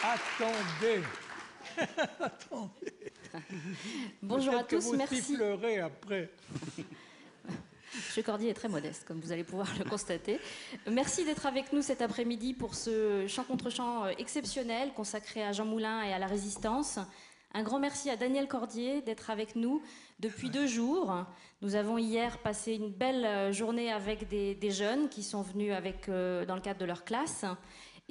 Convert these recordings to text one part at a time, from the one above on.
Attendez. Attendez. Bonjour à tous, vous merci. Sifflerez après. M. Cordier est très modeste, comme vous allez pouvoir le constater. Merci d'être avec nous cet après-midi pour ce chant contre chant exceptionnel consacré à Jean Moulin et à la Résistance. Un grand merci à Daniel Cordier d'être avec nous depuis 2 jours. Nous avons hier passé une belle journée avec des jeunes qui sont venus dans le cadre de leur classe.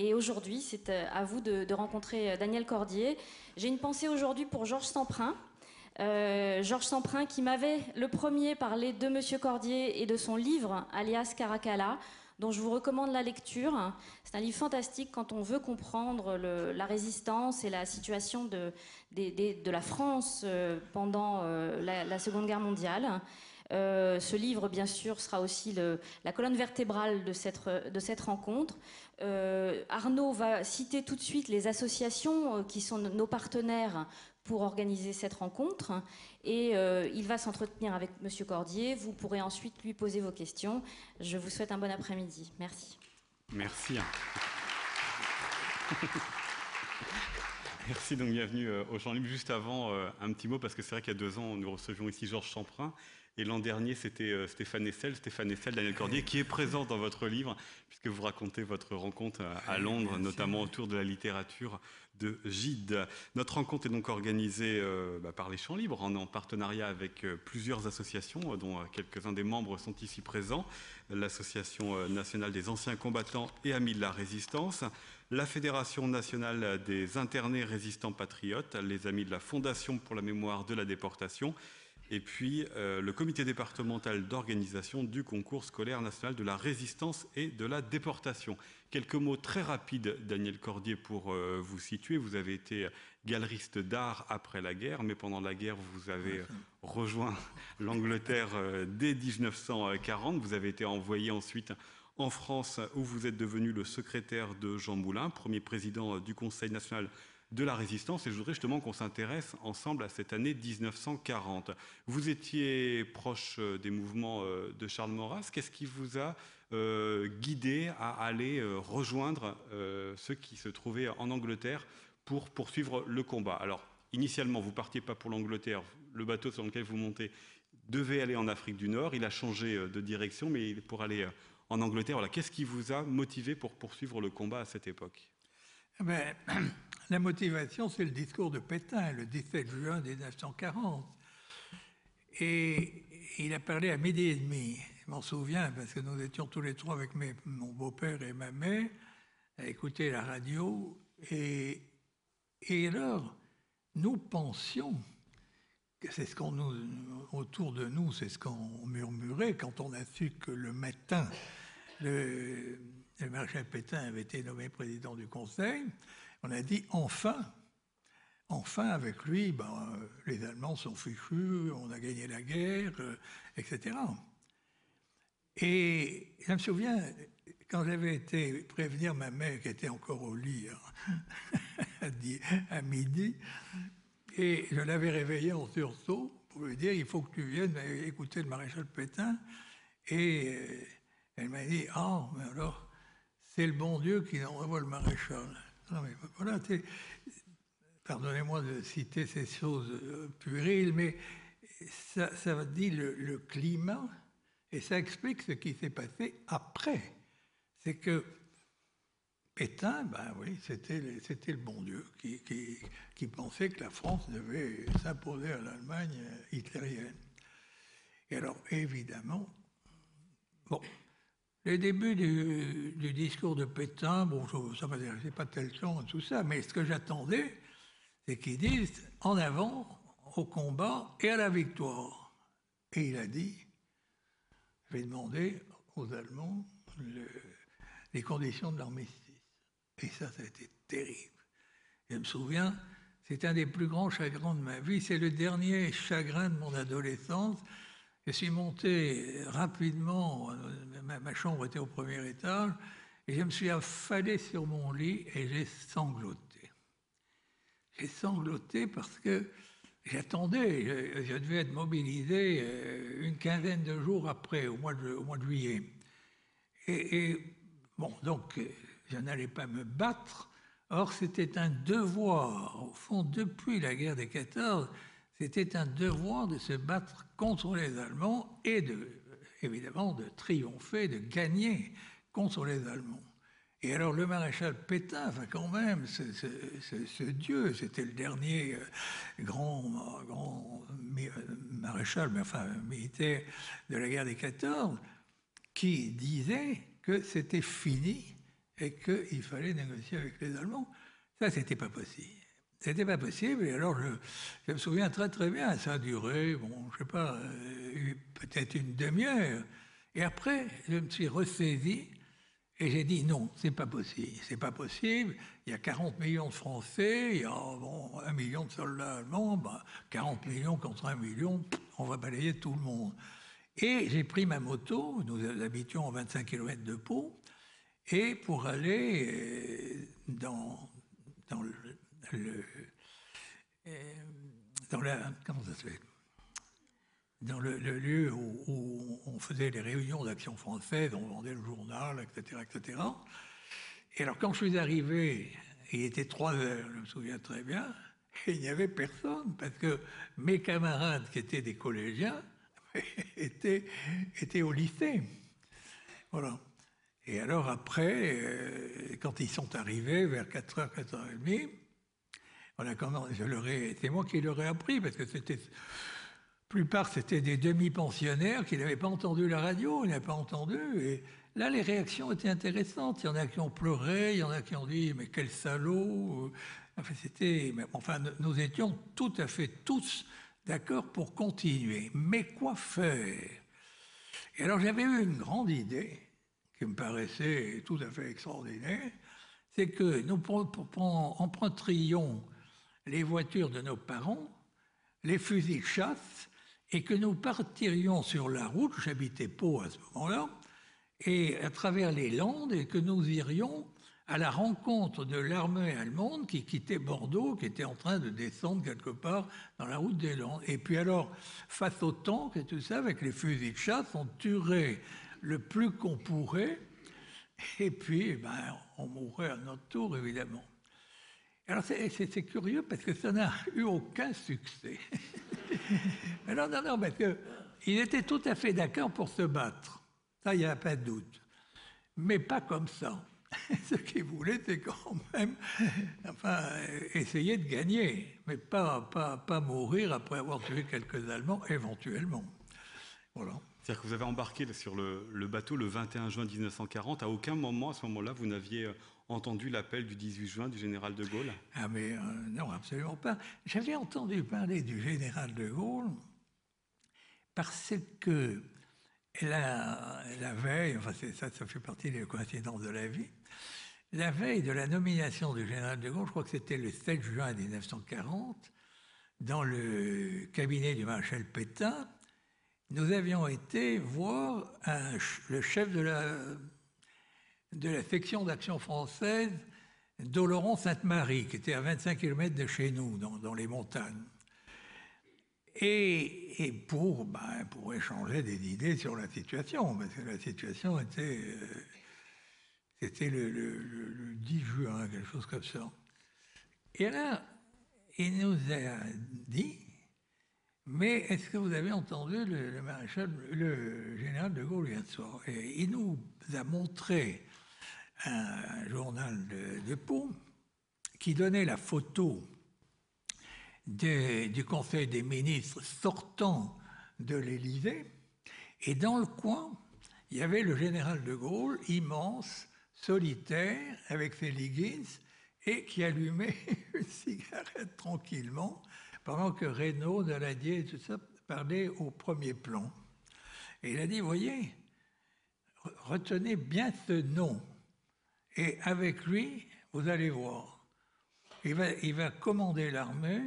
Et aujourd'hui, c'est à vous de rencontrer Daniel Cordier. J'ai une pensée aujourd'hui pour Georges Semprin. Georges Semprin qui m'avait le premier parlé de Monsieur Cordier et de son livre, alias Caracalla, dont je vous recommande la lecture. C'est un livre fantastique quand on veut comprendre la résistance et la situation de la France pendant la Seconde Guerre mondiale. Ce livre, bien sûr, sera aussi la colonne vertébrale de cette rencontre. Arnaud va citer tout de suite les associations qui sont nos partenaires pour organiser cette rencontre. Et il va s'entretenir avec M. Cordier. Vous pourrez ensuite lui poser vos questions. Je vous souhaite un bon après-midi. Merci. Merci. Merci, donc bienvenue au Champ Libre. Juste avant, un petit mot, parce que c'est vrai qu'il y a 2 ans, nous recevions ici Georges Semprin. Et l'an dernier, c'était Stéphane Hessel, Daniel Cordier, qui est présent dans votre livre, puisque vous racontez votre rencontre à Londres, notamment autour de la littérature de Gide. Notre rencontre est donc organisée par les Champs Libres, en partenariat avec plusieurs associations, dont quelques-uns des membres sont ici présents. L'Association nationale des anciens combattants et amis de la résistance, la Fédération nationale des internés résistants patriotes, les Amis de la Fondation pour la mémoire de la déportation, et puis le comité départemental d'organisation du concours scolaire national de la résistance et de la déportation. Quelques mots très rapides, Daniel Cordier, pour vous situer. Vous avez été galeriste d'art après la guerre, mais pendant la guerre, vous avez rejoint l'Angleterre dès 1940. Vous avez été envoyé ensuite en France, où vous êtes devenu le secrétaire de Jean Moulin, premier président du Conseil national de la résistance. Et je voudrais justement qu'on s'intéresse ensemble à cette année 1940. Vous étiez proche des mouvements de Charles Maurras. Qu'est-ce qui vous a guidé à aller rejoindre ceux qui se trouvaient en Angleterre pour poursuivre le combat? Alors, initialement, vous ne partiez pas pour l'Angleterre. Le bateau sur lequel vous montez devait aller en Afrique du Nord. Il a changé de direction, mais pour aller en Angleterre, voilà. Qu'est-ce qui vous a motivé pour poursuivre le combat à cette époque? La motivation, c'est le discours de Pétain, le 17 juin 1940. Et il a parlé à 12h30. Je m'en souviens, parce que nous étions tous les 3 avec mon beau-père et ma mère, à écouter la radio. Et alors, nous pensions que c'est ce qu'on autour de nous, c'est ce qu'on murmurait quand on a su que le matin, le maréchal Pétain avait été nommé président du Conseil. On a dit enfin, avec lui, les Allemands sont fichus, on a gagné la guerre, etc. Et je me souviens, quand j'avais été prévenir ma mère, qui était encore au lit à midi, et je l'avais réveillée en sursaut pour lui dire, il faut que tu viennes écouter le maréchal Pétain. Et elle m'a dit, mais alors, c'est le bon Dieu qui envoie le maréchal. Non, mais voilà, pardonnez-moi de citer ces choses puériles, mais ça dit le climat, et ça explique ce qui s'est passé après. C'est que Pétain, c'était le bon Dieu qui pensait que la France devait s'imposer à l'Allemagne hitlérienne. Et alors, évidemment, les débuts du discours de Pétain, ça ne m'intéressait pas tellement tout ça, mais ce que j'attendais, c'est qu'ils disent en avant au combat et à la victoire. Et il a dit, je vais demander aux Allemands les conditions de l'armistice. Et ça a été terrible. Je me souviens, c'est un des plus grands chagrins de ma vie, c'est le dernier chagrin de mon adolescence. Je suis monté rapidement, ma chambre était au premier étage, et je me suis affalé sur mon lit et j'ai sangloté. J'ai sangloté parce que j'attendais, je devais être mobilisé une quinzaine de jours après, au mois de juillet. Donc, je n'allais pas me battre, Or, c'était un devoir, au fond, depuis la guerre des 14, c'était un devoir de se battre contre les Allemands et évidemment de triompher, de gagner contre les Allemands. Et alors le maréchal Pétain, enfin quand même, ce dieu, c'était le dernier grand maréchal, mais enfin militaire de la guerre des 14, qui disait que c'était fini et qu'il fallait négocier avec les Allemands. Ça, c'était pas possible. C'était pas possible, et alors je me souviens très très bien, ça a duré, bon, je sais pas, peut-être une demi-heure. Et après, je me suis ressaisi et j'ai dit non, c'est pas possible, c'est pas possible. Il y a 40 millions de Français, il y a 1 million de soldats allemands, 40 millions contre 1 million, on va balayer tout le monde. Et j'ai pris ma moto, nous habitions à 25 km de Pau, et pour aller dans le lieu où on faisait les réunions d'Action française, on vendait le journal, etc., etc. Et alors quand je suis arrivé, il était 3 heures, je me souviens très bien, et il n'y avait personne, parce que mes camarades qui étaient des collégiens étaient au lycée. Voilà. Et alors après, quand ils sont arrivés vers 4h, 4h30, voilà comment c'est moi qui leur ai appris, parce que la plupart c'était des demi-pensionnaires qui n'avaient pas entendu la radio, ils n'avaient pas entendu. Et là, les réactions étaient intéressantes. Il y en a qui ont pleuré, il y en a qui ont dit mais quel salaud. Enfin, nous étions tout à fait tous d'accord pour continuer. Mais quoi faire? Et alors j'avais eu une grande idée qui me paraissait tout à fait extraordinaire, c'est que nous emprunterions les voitures de nos parents, les fusils de chasse, et que nous partirions sur la route, j'habitais Pau à ce moment-là, et à travers les Landes, et que nous irions à la rencontre de l'armée allemande qui quittait Bordeaux, qui était en train de descendre quelque part dans la route des Landes. Et puis alors, face au tank et tout ça, avec les fusils de chasse, on tuerait le plus qu'on pourrait, et puis on mourrait à notre tour, évidemment. Alors c'est curieux parce que ça n'a eu aucun succès. Non, parce qu'ils étaient tout à fait d'accord pour se battre. Ça, il n'y a pas de doute. Mais pas comme ça. Ce qu'ils voulaient, c'est quand même essayer de gagner, mais pas mourir après avoir tué quelques Allemands, éventuellement. Voilà. C'est-à-dire que vous avez embarqué sur le bateau le 21 juin 1940. À aucun moment, à ce moment-là, vous n'aviez entendu l'appel du 18 juin du général de Gaulle? Ah mais non, absolument pas. J'avais entendu parler du général de Gaulle parce que la veille, enfin ça fait partie des coïncidences de la vie, la veille de la nomination du général de Gaulle, je crois que c'était le 7 juin 1940, dans le cabinet du maréchal Pétain, nous avions été voir le chef de la section d'action française d'Oloron-Sainte-Marie, qui était à 25 km de chez nous, dans les montagnes. Et pour échanger des idées sur la situation, parce que la situation c'était le 10 juin, quelque chose comme ça. Et là, il nous a dit, mais est-ce que vous avez entendu le général de Gaulle hier soir? Et il nous a montré un journal de Pau qui donnait la photo du Conseil des ministres sortant de l'Élysée. Et dans le coin, il y avait le général de Gaulle, immense, solitaire, avec ses leggings, et qui allumait une cigarette tranquillement, pendant que Reynaud, Daladier et tout ça parlaient au premier plan. Et il a dit, voyez, retenez bien ce nom. Et avec lui, vous allez voir, il va commander l'armée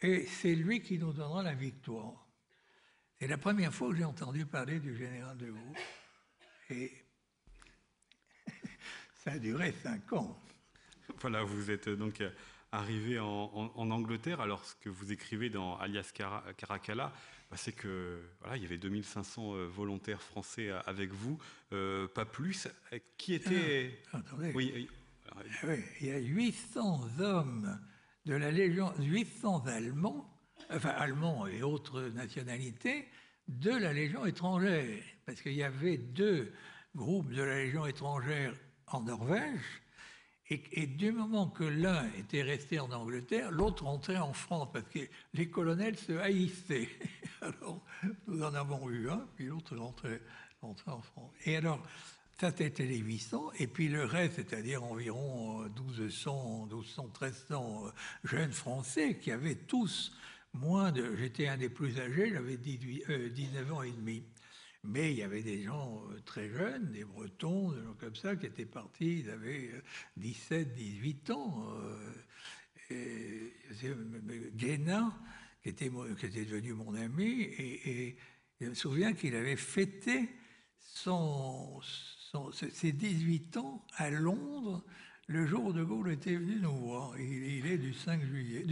et c'est lui qui nous donnera la victoire. C'est la première fois que j'ai entendu parler du général de Gaulle. Et ça a duré 5 ans. Voilà, vous êtes donc arrivé en Angleterre. Alors, ce que vous écrivez dans Alias Caracalla, c'est que voilà, il y avait 2500 volontaires français avec vous, pas plus. Qui était... Attendez. Oui, Oui, il y a 800 hommes de la Légion, 800 Allemands, enfin Allemands et autres nationalités, de la Légion étrangère. Parce qu'il y avait 2 groupes de la Légion étrangère en Norvège, et du moment que l'un était resté en Angleterre, l'autre rentrait en France, parce que les colonels se haïssaient. Alors, nous en avons eu un, puis l'autre rentrait en France. Et alors, ça, c'était les 800, et puis le reste, c'est-à-dire environ 1200, 1300 jeunes Français qui avaient tous moins de... J'étais un des plus âgés, j'avais 19 ans et demi. Mais il y avait des gens très jeunes, des Bretons, des gens comme ça, qui étaient partis, ils avaient 17, 18 ans. Guénin, qui était devenu mon ami, et je me souviens qu'il avait fêté ses 18 ans à Londres le jour où De Gaulle était venu nous voir. Il est du 7 juillet.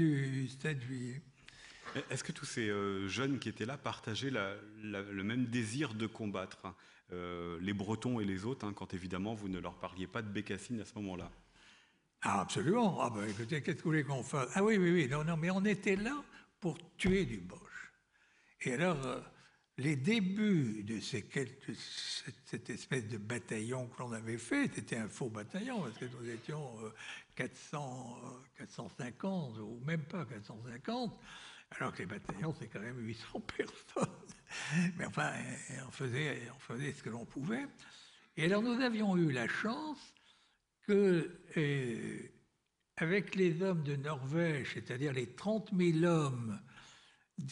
Est-ce que tous ces jeunes qui étaient là partageaient le même désir de combattre, hein, les Bretons et les autres, hein, quand évidemment vous ne leur parliez pas de Bécassine à ce moment-là? Ah, absolument. Ah, ben écoutez, qu'est-ce que vous voulez qu'on fasse? Ah oui, non, mais on était là pour tuer du Boche. Et alors, les débuts de cette espèce de bataillon que l'on avait fait, c'était un faux bataillon, parce que nous étions 450, ou même pas 450, alors que les bataillons, c'est quand même 800 personnes. Mais enfin, on faisait ce que l'on pouvait. Et alors, nous avions eu la chance que, avec les hommes de Norvège, c'est-à-dire les 30 000 hommes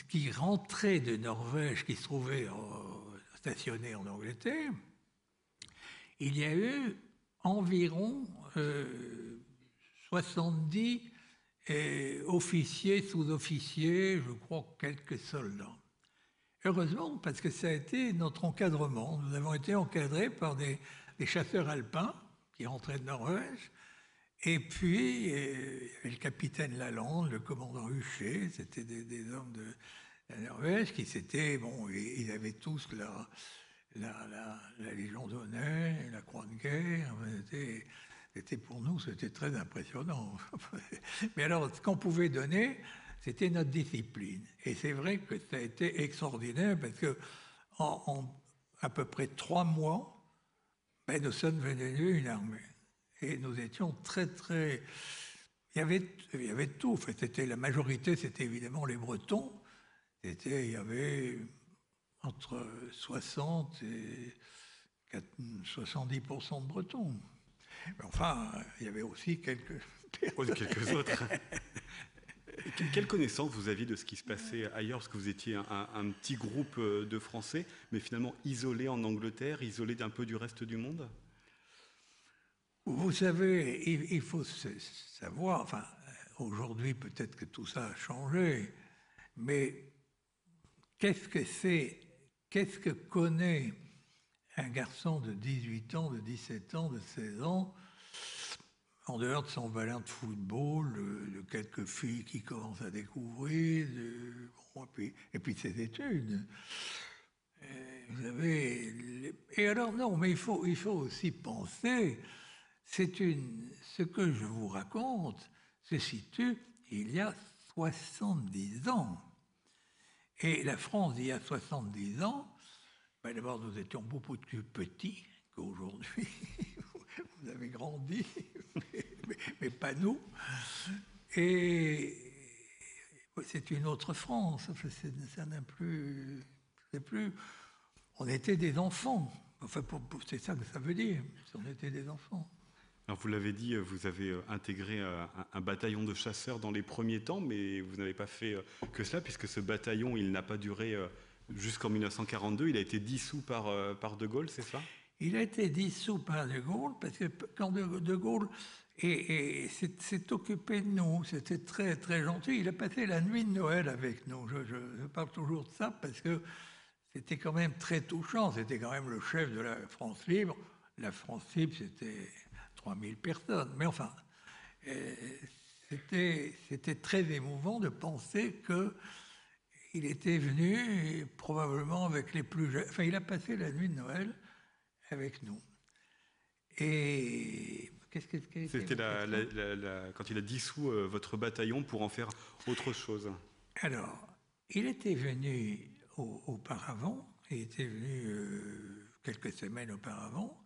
qui rentraient de Norvège, qui se trouvaient stationnés en Angleterre, il y a eu environ 70 officiers, sous-officiers, je crois quelques soldats. Heureusement, parce que ça a été notre encadrement. Nous avons été encadrés par des chasseurs alpins qui rentraient de Norvège. Et puis, il y avait le capitaine Lalande, le commandant Huchet, c'était des hommes de la Norvège qui s'étaient... Bon, ils avaient tous la Légion d'honneur, la Croix de guerre. C'était pour nous, c'était très impressionnant. Mais alors, ce qu'on pouvait donner, c'était notre discipline. Et c'est vrai que ça a été extraordinaire parce que en à peu près 3 mois, ben, nous sommes devenus une armée. Et nous étions très, très... Il y avait tout. En fait, la majorité, c'était évidemment les Bretons. Il y avait entre 60 et 70% de Bretons. Mais enfin, il y avait aussi quelques autres. Quelle connaissance vous aviez de ce qui se passait ailleurs? Parce que vous étiez un petit groupe de Français, mais finalement isolé en Angleterre, isolé d'un peu du reste du monde? Vous savez, il faut savoir, enfin, aujourd'hui peut-être que tout ça a changé, mais qu'est-ce que connaît un garçon de 18 ans, de 17 ans, de 16 ans, en dehors de son ballon de football, de quelques filles qui commencent à découvrir, et puis ses études. Vous savez, et alors non, mais il faut aussi penser, ce que je vous raconte se situe il y a 70 ans. Et la France d'il y a 70 ans, ben d'abord nous étions beaucoup plus petits qu'aujourd'hui. Vous avez grandi, mais pas nous. Et c'est une autre France. Ça n'a plus... On était des enfants. Enfin, c'est ça que ça veut dire. On était des enfants. Alors vous l'avez dit, vous avez intégré un bataillon de chasseurs dans les premiers temps, mais vous n'avez pas fait que cela, puisque ce bataillon, il n'a pas duré jusqu'en 1942. Il a été dissous par De Gaulle, c'est ça? Il a été dissous par De Gaulle, parce que quand De Gaulle s'est occupé de nous, c'était très, très gentil. Il a passé la nuit de Noël avec nous. Je parle toujours de ça, parce que c'était quand même très touchant. C'était quand même le chef de la France libre. La France libre, c'était 3000 personnes. Mais enfin, c'était très émouvant de penser qu'il était venu probablement avec les plus jeunes. Enfin, il a passé la nuit de Noël avec nous. Et C'était quand il a dissous votre bataillon pour en faire autre chose. Alors, il était venu auparavant, il était venu quelques semaines auparavant,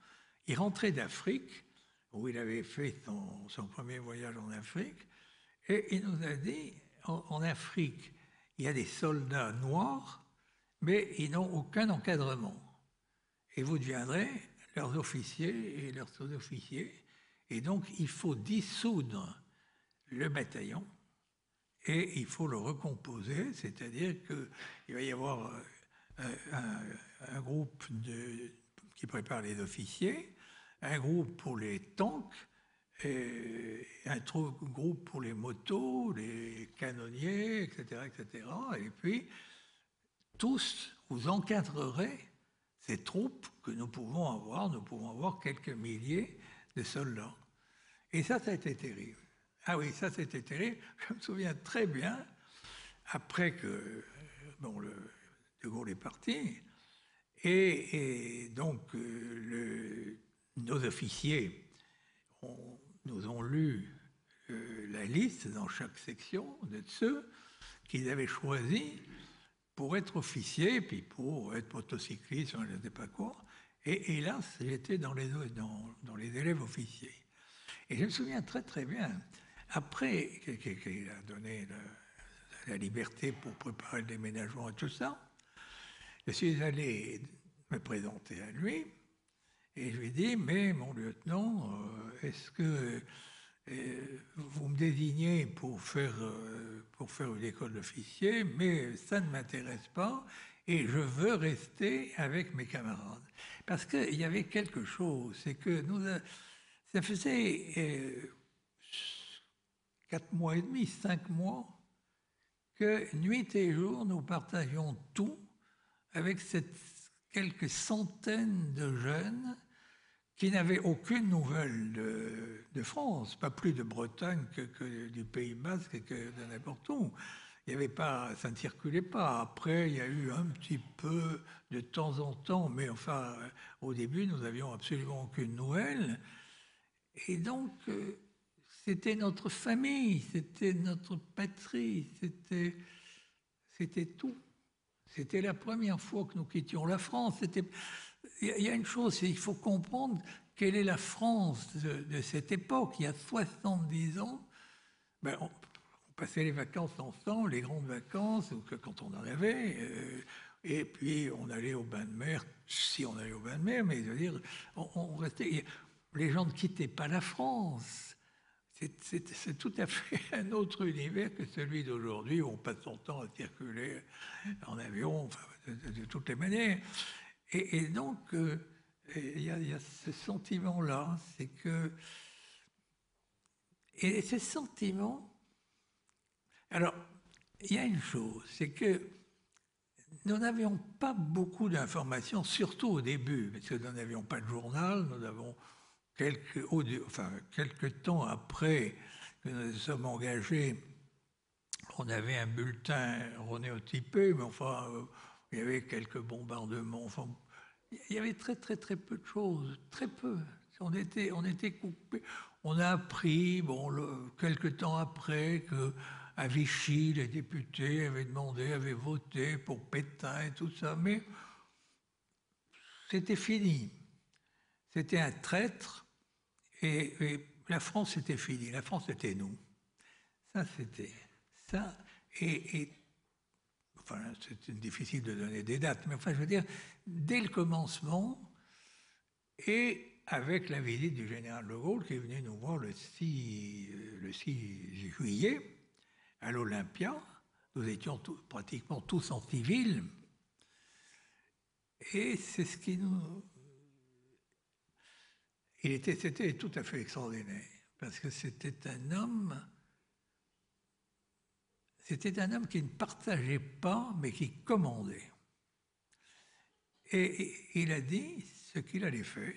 il rentrait d'Afrique, où il avait fait son premier voyage en Afrique, et il nous a dit, en Afrique, il y a des soldats noirs, mais ils n'ont aucun encadrement. Et vous deviendrez leurs officiers et leurs sous-officiers. Et donc, il faut dissoudre le bataillon et il faut le recomposer, c'est-à-dire qu'il va y avoir un groupe qui prépare les officiers, un groupe pour les tanks, et un groupe pour les motos, les canonniers, etc., etc. Et puis, tous, vous encadrerez ces troupes que nous pouvons avoir. Nous pouvons avoir quelques milliers de soldats. Et ça a été terrible. Ah oui, ça, c'était terrible. Je me souviens très bien, après que De Gaulle est parti, et donc nos officiers nous ont lu la liste dans chaque section de ceux qu'ils avaient choisis pour être officiers, puis pour être motocycliste, je ne sais pas quoi. Et hélas, j'étais dans les élèves officiers. Et je me souviens très très bien, après qu'il a donné la liberté pour préparer le déménagement et tout ça, je suis allé me présenter à lui, et je lui ai dit, mais mon lieutenant, est-ce que vous me désignez pour faire une école d'officier, mais ça ne m'intéresse pas, et je veux rester avec mes camarades. Parce qu'il y avait quelque chose, c'est que ça faisait 4 mois et demi, 5 mois, que nuit et jour, nous partagions tout avec quelques centaines de jeunes qui n'avaient aucune nouvelle de France, pas plus de Bretagne que du Pays Basque et que de n'importe où. Il y avait pas, ça ne circulait pas. Après, il y a eu un petit peu de temps en temps, mais enfin, au début, nous n'avions absolument aucune nouvelle. Et donc, c'était notre famille, c'était notre patrie, c'était tout. C'était la première fois que nous quittions la France. Il y a une chose, il faut comprendre quelle est la France de cette époque. Il y a 70 ans, on passait les vacances ensemble, les grandes vacances, quand on en avait, et puis on allait au bain de mer, si on allait au bain de mer, mais je veux dire, on restait. Les gens ne quittaient pas la France. C'est tout à fait un autre univers que celui d'aujourd'hui, où on passe son temps à circuler en avion, enfin, de toutes les manières. Et donc, il y a ce sentiment-là, c'est que... Et ce sentiment... Alors, il y a une chose, c'est que nous n'avions pas beaucoup d'informations, surtout au début, parce que nous n'avions pas de journal, nous avons... Quelques temps après que nous nous sommes engagés, on avait un bulletin renéotypé, mais enfin, il y avait quelques bombardements. Enfin, il y avait très, très, très peu de choses, très peu. On était coupés. On a appris, quelques temps après, qu'à Vichy, les députés avaient voté pour Pétain et tout ça, mais c'était fini. C'était un traître. Et la France, c'était fini. La France, c'était nous. Ça, c'était ça. Enfin, c'est difficile de donner des dates, mais enfin, je veux dire, dès le commencement, et avec la visite du général de Gaulle, qui est venu nous voir le 6 juillet, à l'Olympia, nous étions pratiquement tous en civil, et c'est ce qui nous... C'était tout à fait extraordinaire, parce que c'était un homme qui ne partageait pas, mais qui commandait. Et il a dit ce qu'il allait faire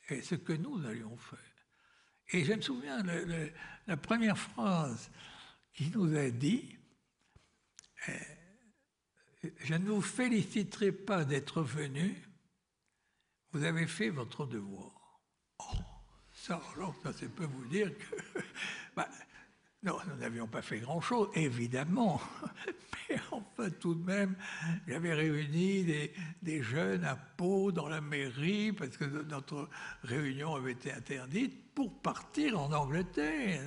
et ce que nous allions faire. Et je me souviens, la première phrase qu'il nous a dit, je ne vous féliciterai pas d'être venu, vous avez fait votre devoir. Oh, ça, alors ça, c'est peut vous dire que... bah, non, nous n'avions pas fait grand-chose, évidemment. Mais enfin, tout de même, j'avais réuni des jeunes à Pau, dans la mairie, parce que notre réunion avait été interdite, pour partir en Angleterre,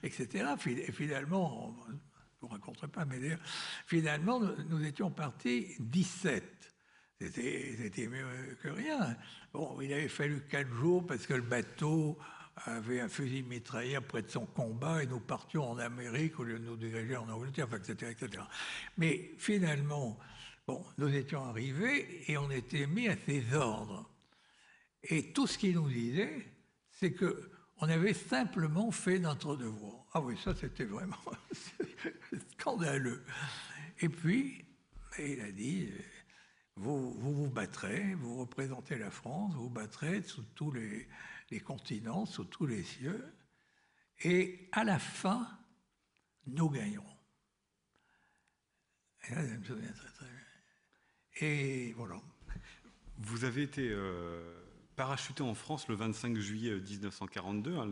etc. Et finalement, je ne vous raconterai pas, mais d'ailleurs, finalement, nous étions partis 17. C'était mieux que rien. Bon, il avait fallu 4 jours, parce que le bateau avait un fusil mitrailleur près de son combat et nous partions en Amérique au lieu de nous diriger en Angleterre, etc., etc. Mais finalement, bon, nous étions arrivés et on était mis à ses ordres. Et tout ce qu'il nous disait, c'est qu'on avait simplement fait notre devoir. Ah oui, ça c'était vraiment scandaleux. Et puis, il a dit, vous battrez, vous représentez la France, vous battrez sous tous les continents, sous tous les cieux, et à la fin, nous gagnerons. Et là, je me souviens très très bien. Et voilà. Vous avez été parachuté en France le 25 juillet 1942. Hein,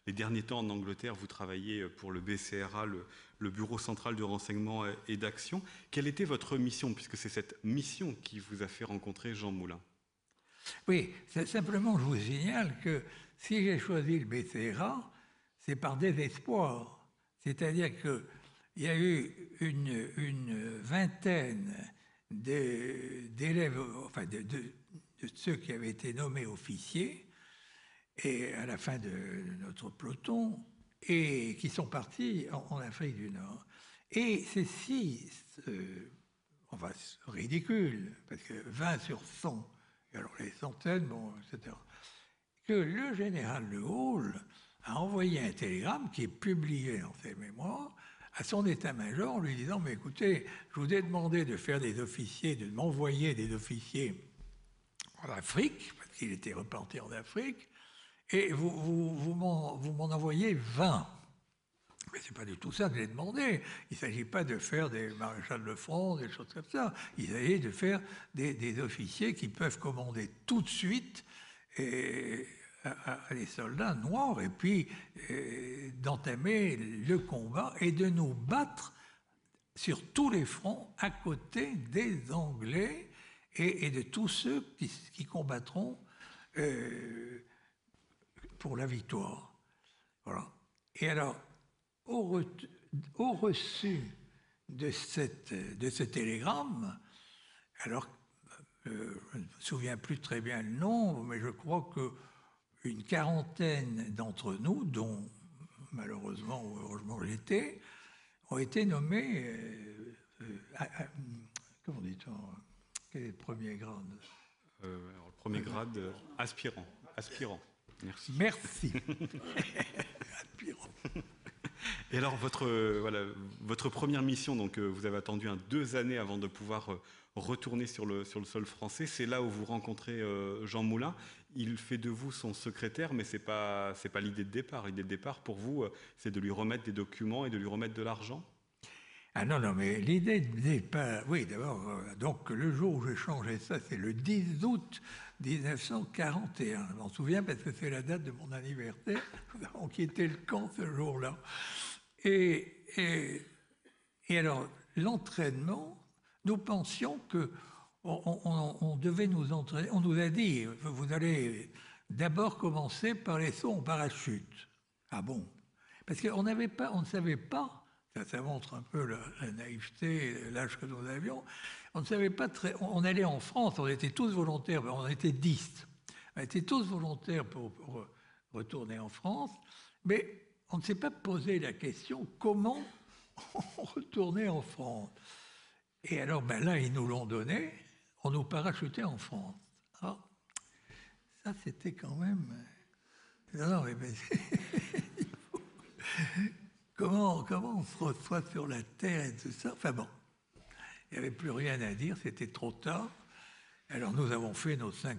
les derniers temps en Angleterre, vous travaillez pour le BCRA, le Bureau central de renseignement et d'action. Quelle était votre mission, puisque c'est cette mission qui vous a fait rencontrer Jean Moulin? Oui, simplement, je vous signale que si j'ai choisi le BCRA, c'est par désespoir. C'est-à-dire qu'il y a eu une vingtaine d'élèves, enfin de ceux qui avaient été nommés officiers, et à la fin de notre peloton, et qui sont partis en Afrique du Nord. Et c'est si ridicule, parce que 20 sur 100, et alors les centaines, bon, etc., que le général de Gaulle a envoyé un télégramme qui est publié dans ses mémoires à son état-major en lui disant « Mais écoutez, je vous ai demandé de faire des officiers, de m'envoyer des officiers en Afrique, parce qu'il était reparti en Afrique, et vous m'en envoyez 20. » Mais ce n'est pas du tout ça que j'ai demandé. Il ne s'agit pas de faire des maréchals de front, des choses comme ça. Il s'agit de faire des officiers qui peuvent commander tout de suite à des soldats noirs et puis d'entamer le combat et de nous battre sur tous les fronts à côté des Anglais et de tous ceux qui combattront pour la victoire. Voilà. Et alors, au reçu de ce télégramme, alors je ne me souviens plus très bien le nombre, mais je crois qu'une quarantaine d'entre nous, dont malheureusement ou heureusement j'étais, ont été nommés, comment dit-on, quel est le premier grade? Alors, le premier grade, aspirant. Merci. Merci. Aspirant. Et alors, votre première mission, donc, vous avez attendu 2 années avant de pouvoir retourner sur le sol français. C'est là où vous rencontrez Jean Moulin. Il fait de vous son secrétaire, mais c'est pas l'idée de départ. L'idée de départ, pour vous, c'est de lui remettre des documents et de lui remettre de l'argent? Ah non, mais l'idée de départ, oui, d'abord, donc le jour où j'ai changé ça, c'est le 10 août 1941. Je m'en souviens parce que c'est la date de mon anniversaire. Nous avons quitté le camp ce jour-là. Et alors, l'entraînement, nous pensions que on devait nous entraîner. On nous a dit, vous allez d'abord commencer par les sauts en parachute. Ah bon? Parce qu'on ne savait pas. Ça montre un peu la naïveté, l'âge que nous avions. On ne savait pas on allait en France, on était tous volontaires, on était 10. On était tous volontaires pour retourner en France, mais on ne s'est pas posé la question comment on retournait en France. Et alors, là, ils nous l'ont donné, on nous parachutait en France. Alors, ça, c'était quand même... Non, mais Comment on se reçoit sur la terre et tout ça? Enfin bon, il n'y avait plus rien à dire, c'était trop tard. Alors nous avons fait nos 5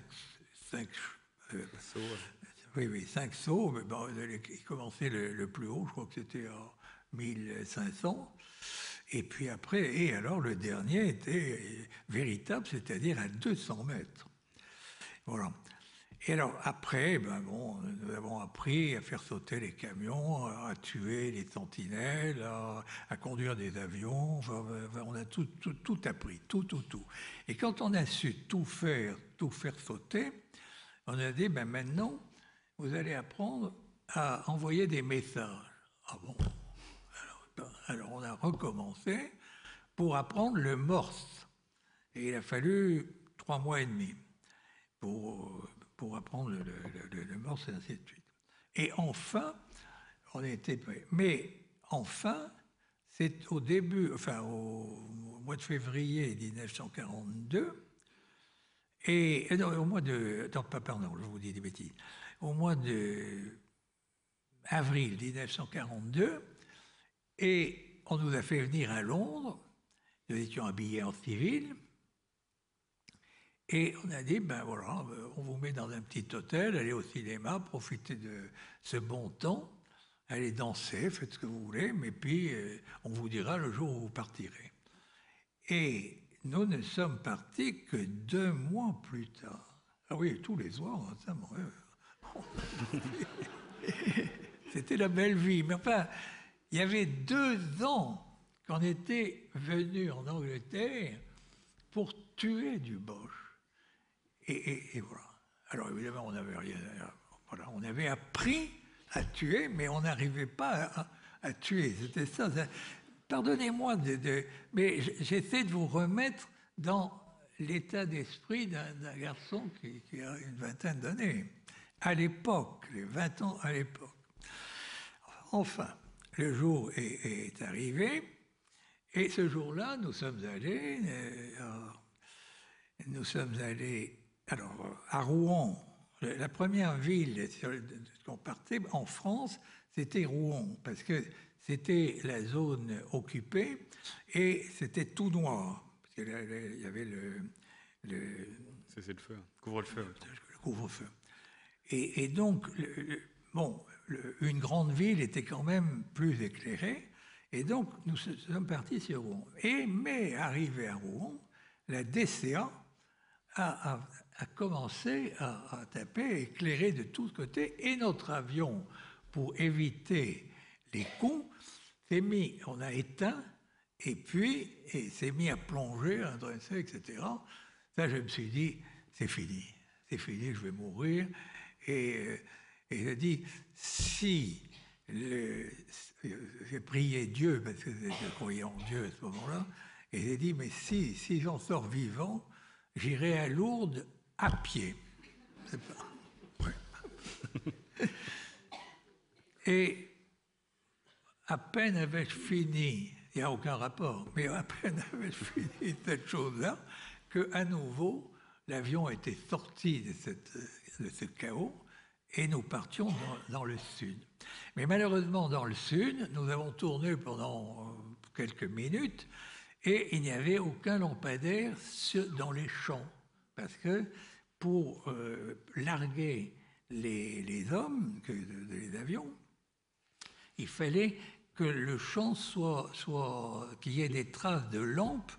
sauts, mais bon, ils commençaient le plus haut, je crois que c'était en 1500. Et puis après, et alors le dernier était véritable, c'est-à-dire à 200 mètres. Voilà. Et alors après, nous avons appris à faire sauter les camions, à tuer les sentinelles, à conduire des avions. Enfin, on a tout appris, tout. Et quand on a su tout faire sauter, on a dit, maintenant, vous allez apprendre à envoyer des messages. Ah bon? Alors on a recommencé pour apprendre le morse. Et il a fallu 3 mois et demi pour apprendre le morse et ainsi de suite. Et enfin, on était prêts. Mais enfin, c'est au mois de février 1942, pardon, je vous dis des bêtises, au mois d'avril 1942, et on nous a fait venir à Londres, nous étions habillés en civil, et on a dit, on vous met dans un petit hôtel, allez au cinéma, profitez de ce bon temps, allez danser, faites ce que vous voulez, mais puis on vous dira le jour où vous partirez. Et nous ne sommes partis que 2 mois plus tard. Ah oui, tous les soirs, ça c'était la belle vie. Mais enfin, il y avait 2 ans qu'on était venus en Angleterre pour tuer du Boche. Et voilà. Alors évidemment, on n'avait rien. Voilà, on avait appris à tuer, mais on n'arrivait pas à tuer. C'était ça. Pardonnez-moi, mais j'essaie de vous remettre dans l'état d'esprit d'un garçon qui a une vingtaine d'années. À l'époque, les 20 ans à l'époque. Enfin, le jour est arrivé, et ce jour-là, nous sommes allés alors, à Rouen. La première ville qu'on partait en France, c'était Rouen, parce que c'était la zone occupée et c'était tout noir. Parce qu'il y avait c'est le feu, couvre-le-feu. Le couvre-feu. Et donc, une grande ville était quand même plus éclairée. Et donc, nous sommes partis sur Rouen. Mais arrivé à Rouen, la DCA a commencé à taper, éclairer de tous côtés, et notre avion, pour éviter les coups, on a éteint, et puis s'est mis à plonger, à dresser, etc. Ça, je me suis dit, c'est fini, je vais mourir. Et je dis, si j'ai prié Dieu, parce que je croyais en Dieu à ce moment-là, et j'ai dit, mais si j'en sors vivant, j'irai à Lourdes à pied. C'est pas... Ouais. Et à peine avais-je fini, il n'y a aucun rapport, mais à peine avais-je fini cette chose-là, qu'à nouveau, l'avion était sorti de ce chaos et nous partions dans le sud. Mais malheureusement, dans le sud, nous avons tourné pendant quelques minutes et il n'y avait aucun lampadaire dans les champs. Parce que pour larguer les hommes, les avions, il fallait que le champ qu'il y ait des traces de lampes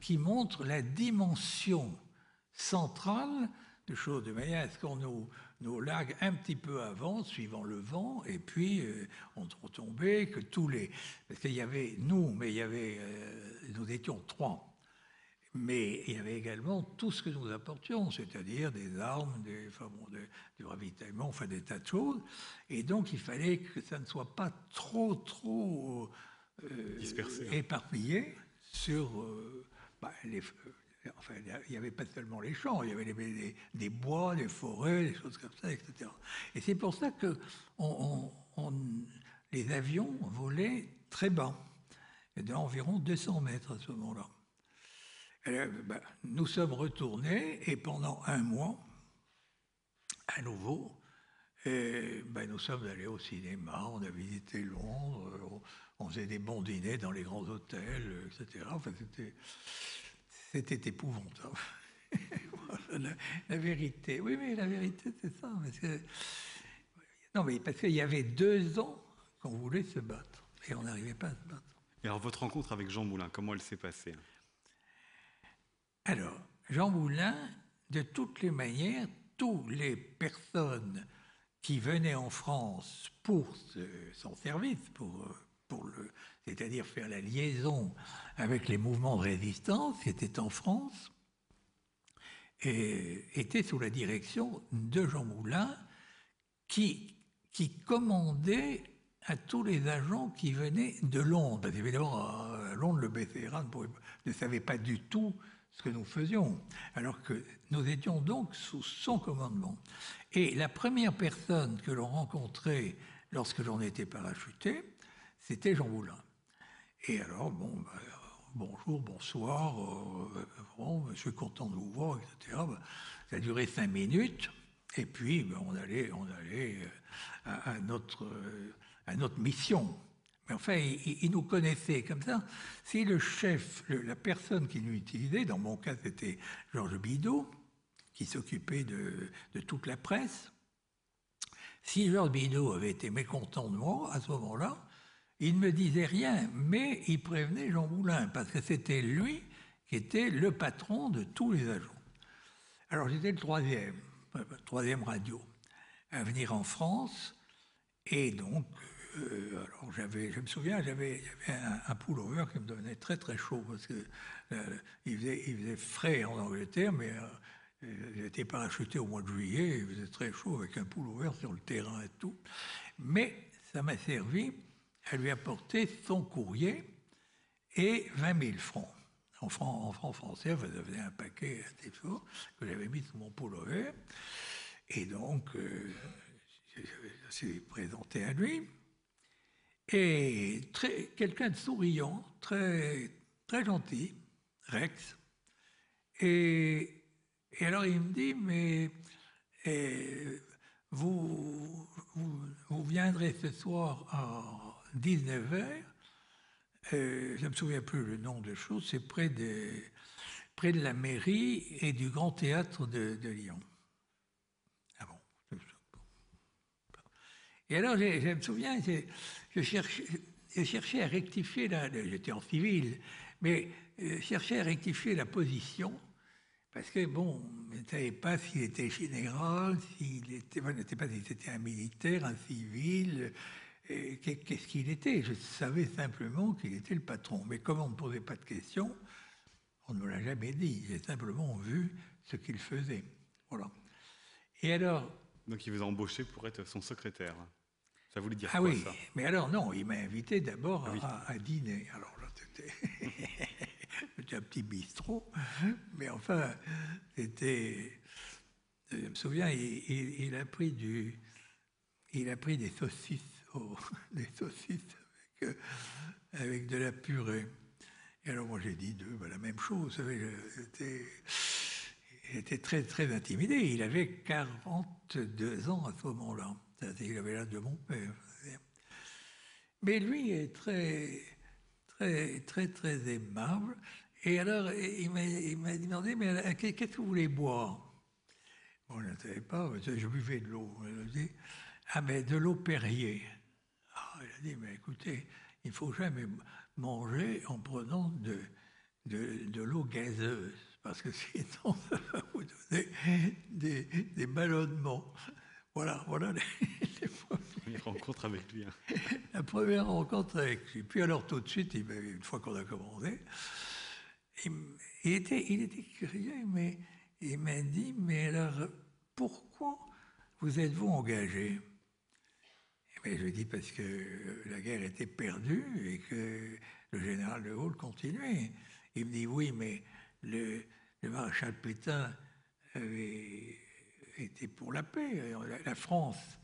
qui montrent la dimension centrale de choses, de manière à ce qu'on nous largue un petit peu avant, suivant le vent, et puis on tombait, que tous les... Parce qu'il y avait nous, mais il y avait... nous étions 3. Mais il y avait également tout ce que nous apportions, c'est-à-dire des armes, du ravitaillement, enfin des tas de choses. Et donc il fallait que ça ne soit pas trop dispersé, éparpillé sur enfin, il n'y avait pas seulement les champs, il y avait des bois, des forêts, des choses comme ça, etc. Et c'est pour ça que les avions volaient très bas, d'environ 200 mètres à ce moment-là. Nous sommes retournés et pendant 1 mois, à nouveau, nous sommes allés au cinéma, on a visité Londres, on faisait des bons dîners dans les grands hôtels, etc. Enfin, c'était épouvantable. Voilà, la vérité. Oui, mais la vérité, c'est ça. Parce qu'il y avait 2 ans qu'on voulait se battre et on n'arrivait pas à se battre. Et alors, votre rencontre avec Jean Moulin, comment elle s'est passée ? Alors, Jean Moulin, de toutes les manières, toutes les personnes qui venaient en France pour son service, c'est-à-dire faire la liaison avec les mouvements de résistance qui étaient en France, et étaient sous la direction de Jean Moulin, qui commandait à tous les agents qui venaient de Londres. Parce qu'évidemment, à Londres, le BCRA ne savait pas du tout ce que nous faisions, alors que nous étions donc sous son commandement. Et la première personne que l'on rencontrait lorsque l'on était parachuté, c'était Jean Moulin. Et alors, bonjour, bonsoir, je suis content de vous voir, etc. Ça a duré 5 minutes, et puis on allait à notre mission. Mais enfin, il nous connaissait comme ça. Si le chef, la personne qui nous utilisait, dans mon cas c'était Georges Bidault, qui s'occupait de toute la presse, si Georges Bidault avait été mécontent de moi à ce moment-là, il ne me disait rien, mais il prévenait Jean Moulin, parce que c'était lui qui était le patron de tous les agents. Alors j'étais le troisième radio à venir en France, et donc, alors je me souviens, j'avais un pullover qui me devenait très très chaud, parce que il faisait frais en Angleterre, mais j'étais parachuté au mois de juillet, il faisait très chaud avec un pullover sur le terrain et tout. Mais ça m'a servi à lui apporter son courrier et 20 000 francs. En francs français, ça faisait un paquet assez fort que j'avais mis sous mon pullover. Et donc, je suis présenté à lui. Et quelqu'un de souriant, très, très gentil, Rex. Et alors il me dit, mais vous viendrez ce soir à 19h, je ne me souviens plus le nom de choses, c'est près de la mairie et du Grand Théâtre de Lyon. Ah bon. Et alors je me souviens, je cherchais à rectifier, j'étais en civil, mais cherchais à rectifier la position, parce que, bon, je ne savais pas s'il était général, je ne savais pas s'il était un militaire, un civil, qu'est-ce qu'il était. Je savais simplement qu'il était le patron. Mais comme on ne posait pas de questions, on ne me l'a jamais dit. J'ai simplement vu ce qu'il faisait. Voilà. Et alors... Donc il vous a embauché pour être son secrétaire. Ça voulait dire quoi, oui, ça ? Ah oui, mais alors non, il m'a invité d'abord oui. à dîner. Alors là, c'était un petit bistrot, mais enfin, c'était... Je me souviens, il a pris des saucisses, avec de la purée. Et alors moi j'ai dit la même chose. J'étais très très intimidé. Il avait 42 ans à ce moment-là. Il avait l'âge de mon père. Mais lui est très très très très aimable. Et alors il m'a demandé, mais qu'est-ce que vous voulez boire ? Bon, je ne savais pas, je buvais de l'eau. Il a dit, mais de l'eau Perrier. Il a dit, mais écoutez, il ne faut jamais manger en prenant de l'eau gazeuse, parce que sinon, ça va vous donner des ballonnements. Voilà les première rencontre avec lui. La première rencontre avec lui. Puis alors, tout de suite, une fois qu'on a commandé, il était curieux, mais il m'a dit, mais alors, pourquoi vous êtes-vous engagé ? Je lui ai dit, parce que la guerre était perdue et que le général de Gaulle continuait. Il me dit, oui, mais le maréchal Pétain avait été pour la paix. La France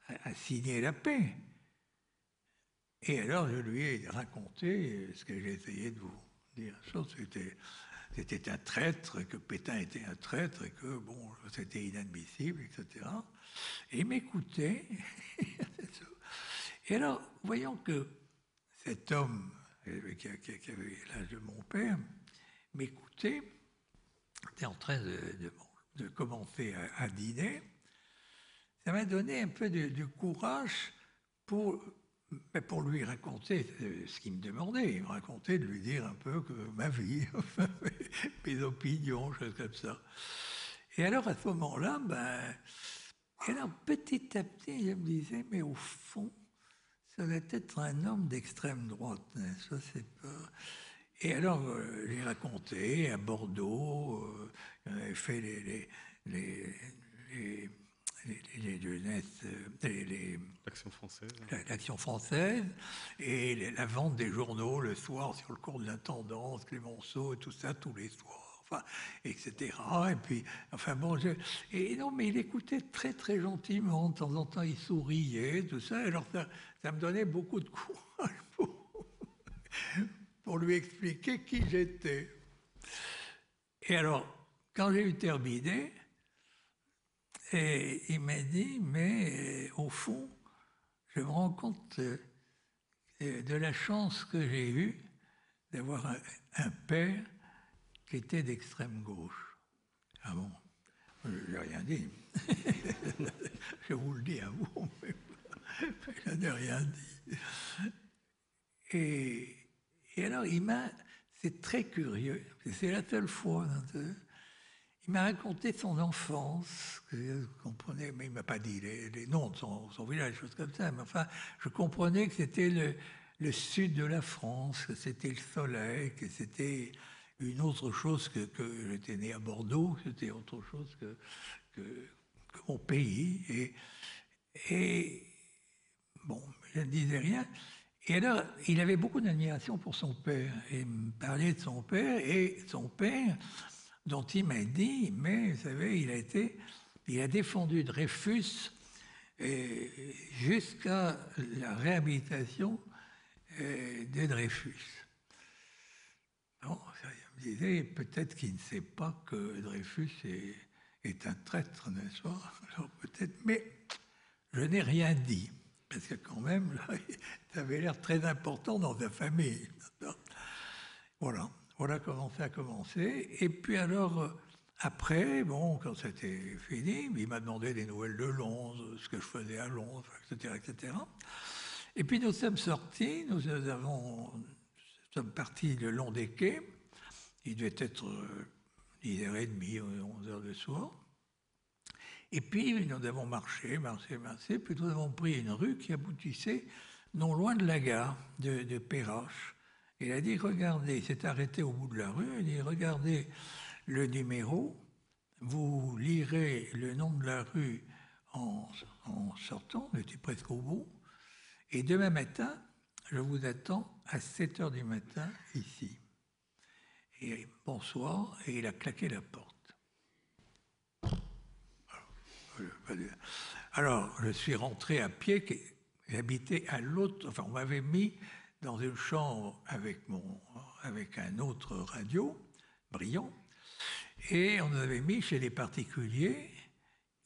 a signé la paix. Et alors, je lui ai raconté ce que j'ai essayé de vous dire. C'était un traître, que Pétain était un traître, et que, bon, c'était inadmissible, etc. Et il m'écoutait. Et alors, voyons que cet homme, qui avait l'âge de mon père, m'écoutait, était en train de commencer à dîner. Ça m'a donné un peu de courage pour lui raconter ce qu'il me demandait. Il me racontait de lui dire un peu que ma vie, mes opinions, choses comme ça. Et alors, à ce moment-là, et alors, petit à petit, je me disais, mais au fond, ça doit être un homme d'extrême droite. Hein, ça, c'est pas... Et alors, j'ai raconté à Bordeaux, on avait fait les jeunesses, L'Action française. l'Action française, et la vente des journaux le soir sur le cours de l'intendance, Clémenceau et tout ça, tous les soirs, enfin, etc. Et puis, enfin bon, et non, mais il écoutait très très gentiment, de temps en temps il souriait, tout ça, alors ça me donnait beaucoup de courage pour lui expliquer qui j'étais. Et alors, quand j'ai eu terminé, et il m'a dit, mais au fond, je me rends compte de la chance que j'ai eue d'avoir un père qui était d'extrême gauche. Ah bon? Je n'ai rien dit. Je vous le dis à vous, mais je n'ai rien dit. Et alors, c'est très curieux, c'est la seule fois, il m'a raconté son enfance, que je comprenais, mais il ne m'a pas dit les noms de son village, des choses comme ça, mais enfin, je comprenais que c'était le sud de la France, que c'était le soleil, que c'était une autre chose que j'étais né à Bordeaux, que c'était autre chose que mon pays. Et bon, je ne disais rien. Et alors, il avait beaucoup d'admiration pour son père. Et il me parlait de son père, et son père, dont il m'a dit, mais vous savez, il a défendu Dreyfus jusqu'à la réhabilitation de Dreyfus. Bon, ça, il me disait, peut-être qu'il ne sait pas que Dreyfus est un traître, n'est-ce pas? Alors peut-être, mais je n'ai rien dit. Parce que quand même, là, ça avait l'air très important dans sa famille. Voilà comment ça a commencé. Et puis alors, après, bon, quand c'était fini, il m'a demandé des nouvelles de Londres, ce que je faisais à Londres, etc., etc. Et puis nous sommes sortis, nous sommes partis le long des quais. Il devait être 10h30, 11h du soir. Et puis, nous avons marché, puis nous avons pris une rue qui aboutissait non loin de la gare de Perrache. Il a dit, regardez, il s'est arrêté au bout de la rue, il a dit, regardez le numéro, vous lirez le nom de la rue en sortant, on était presque au bout, et demain matin, je vous attends à 7h du matin ici. Et bonsoir, et il a claqué la porte. Alors, je suis rentré à pied, j'habitais à l'autre, enfin, on m'avait mis dans une chambre avec un autre radio, brillant, et on nous avait mis chez les particuliers,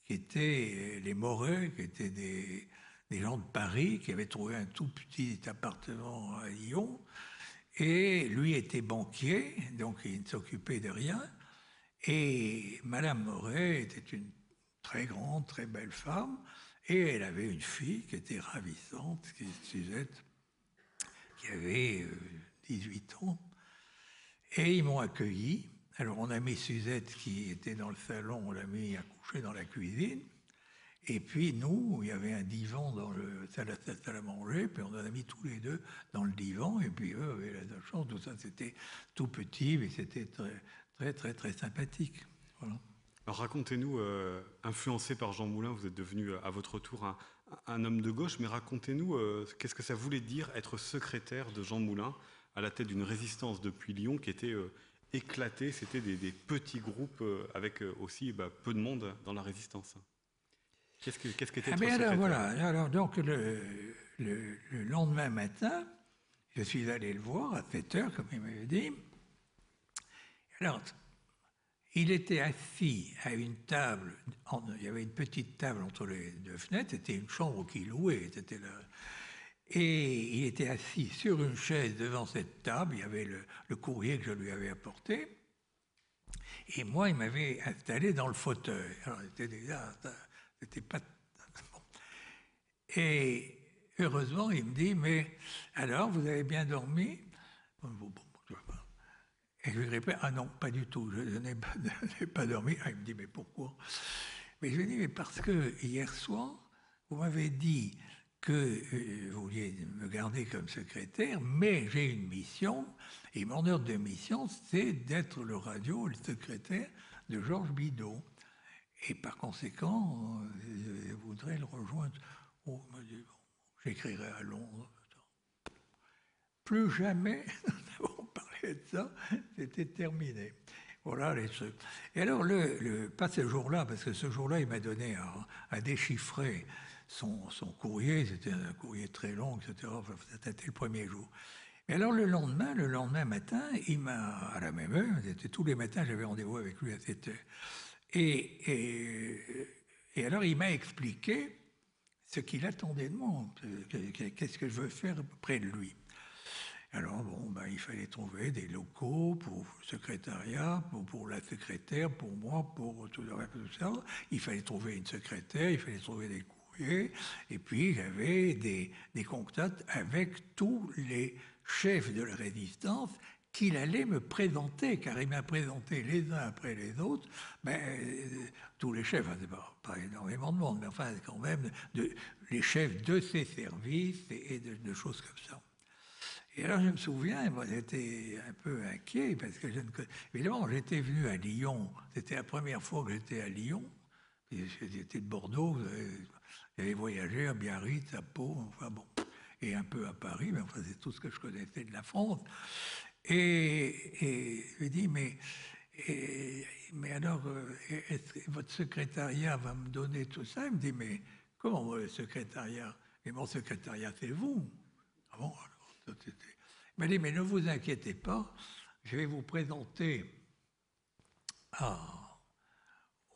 qui étaient les Moreux, qui étaient des gens de Paris, qui avaient trouvé un tout petit appartement à Lyon, et lui était banquier, donc il ne s'occupait de rien, et Madame Moret était une très grande, très belle femme, et elle avait une fille qui était ravissante, qui est Suzette, qui avait 18 ans. Et ils m'ont accueilli. Alors on a mis Suzette qui était dans le salon, on l'a mis à coucher dans la cuisine. Et puis nous, il y avait un divan dans la salle à manger, puis on en a mis tous les deux dans le divan, et puis eux avaient la chambre, tout ça, c'était tout petit, mais c'était très, très, très, très sympathique. Voilà. Alors racontez-nous, influencé par Jean Moulin, vous êtes devenu à votre tour un homme de gauche, mais racontez-nous qu'est-ce que ça voulait dire être secrétaire de Jean Moulin à la tête d'une résistance depuis Lyon qui était éclatée, c'était des petits groupes avec aussi peu de monde dans la résistance. Qu'est-ce qu'était être secrétaire? Alors voilà, alors donc le lendemain matin, je suis allé le voir à 7h, comme il m'avait dit. Alors, il était assis à une table, il y avait une petite table entre les deux fenêtres, c'était une chambre qu'il louait, et il était assis sur une chaise devant cette table, il y avait le courrier que je lui avais apporté, et moi, il m'avait installé dans le fauteuil. Alors, c'était pas... Bon. Et heureusement, il me dit, mais alors, vous avez bien dormi? Et je lui répète, ah non, pas du tout, je n'ai pas, n'ai pas dormi. Ah, il me dit, mais pourquoi? Mais je lui dis, mais parce que hier soir, vous m'avez dit que vous vouliez me garder comme secrétaire, mais j'ai une mission, et mon ordre de mission, c'est d'être le le secrétaire de Georges Bidault. Et par conséquent, je voudrais le rejoindre. Oh, il m'a dit, bon, j'écrirai à Londres. Plus jamais nous n'avons parlé de ça, c'était terminé. Voilà les trucs. Et alors, pas ce jour-là, parce que ce jour-là, il m'a donné à déchiffrer son courrier, c'était un courrier très long, etc. Enfin, c'était le premier jour. Et alors, le lendemain matin, il m'a, à la même heure, c'était tous les matins, j'avais rendez-vous avec lui à 7 heures. Et alors, il m'a expliqué ce qu'il attendait de moi, qu'est-ce que je veux faire près de lui. Alors, bon, il fallait trouver des locaux pour le secrétariat, pour la secrétaire, pour moi, pour tout le reste, tout ça. Il fallait trouver une secrétaire, il fallait trouver des courriers. Et puis, j'avais des contacts avec tous les chefs de la résistance qu'il allait me présenter, car il m'a présenté les uns après les autres, tous les chefs, c'est pas énormément de monde, mais enfin, quand même, les chefs de ces services et de choses comme ça. Et alors, je me souviens, moi, j'étais un peu inquiet, parce que évidemment, j'étais venu à Lyon, c'était la première fois que j'étais à Lyon, j'étais de Bordeaux, j'avais voyagé à Biarritz, à Pau, enfin bon, et un peu à Paris, mais enfin, c'est tout ce que je connaissais de la France. Et je lui ai dit, mais alors, est-ce que votre secrétariat va me donner tout ça? Il me dit, mais comment le secrétariat? Et mon secrétariat, c'est vous. Ah bon, alors, il m'a dit, mais ne vous inquiétez pas, je vais vous présenter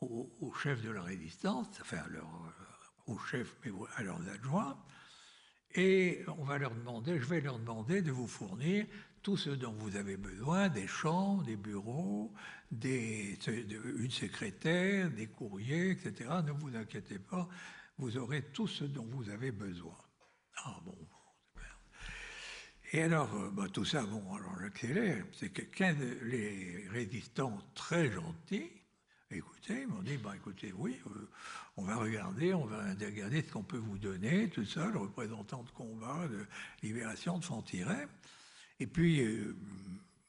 au chef de la résistance, enfin au chef, mais à leurs adjoints, et je vais leur demander de vous fournir tout ce dont vous avez besoin, des chambres, des bureaux, une secrétaire, des courriers, etc. Ne vous inquiétez pas, vous aurez tout ce dont vous avez besoin. Ah bon, super. Et alors, tout ça, alors j'accélère, c'est que les résistants très gentils, écoutez, ils m'ont dit, écoutez, oui, on va regarder ce qu'on peut vous donner, tout ça, le représentant de combat, de libération de Fontiret. Et puis,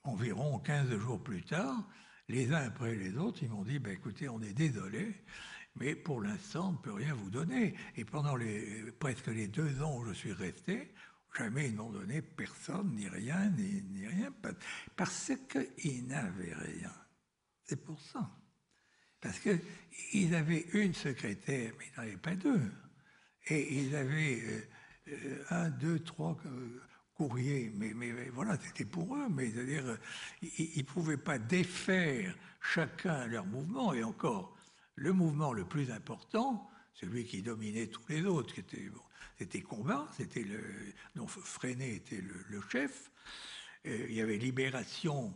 environ 15 jours plus tard, les uns après les autres, ils m'ont dit, écoutez, on est désolé, mais pour l'instant, on ne peut rien vous donner. Et pendant presque les 2 ans où je suis resté, jamais ils n'ont donné personne, ni rien, ni rien, parce qu'ils n'avaient rien. C'est pour ça. Parce qu'ils avaient une secrétaire, mais ils n'en avaient pas 2. Et ils avaient 1, 2, 3 courriers, mais voilà, c'était pour eux. Mais c'est-à-dire, ils ne pouvaient pas défaire chacun leur mouvement. Et encore, le mouvement le plus important, celui qui dominait tous les autres, c'était Combat, dont Freinet était le chef. Il y avait Libération,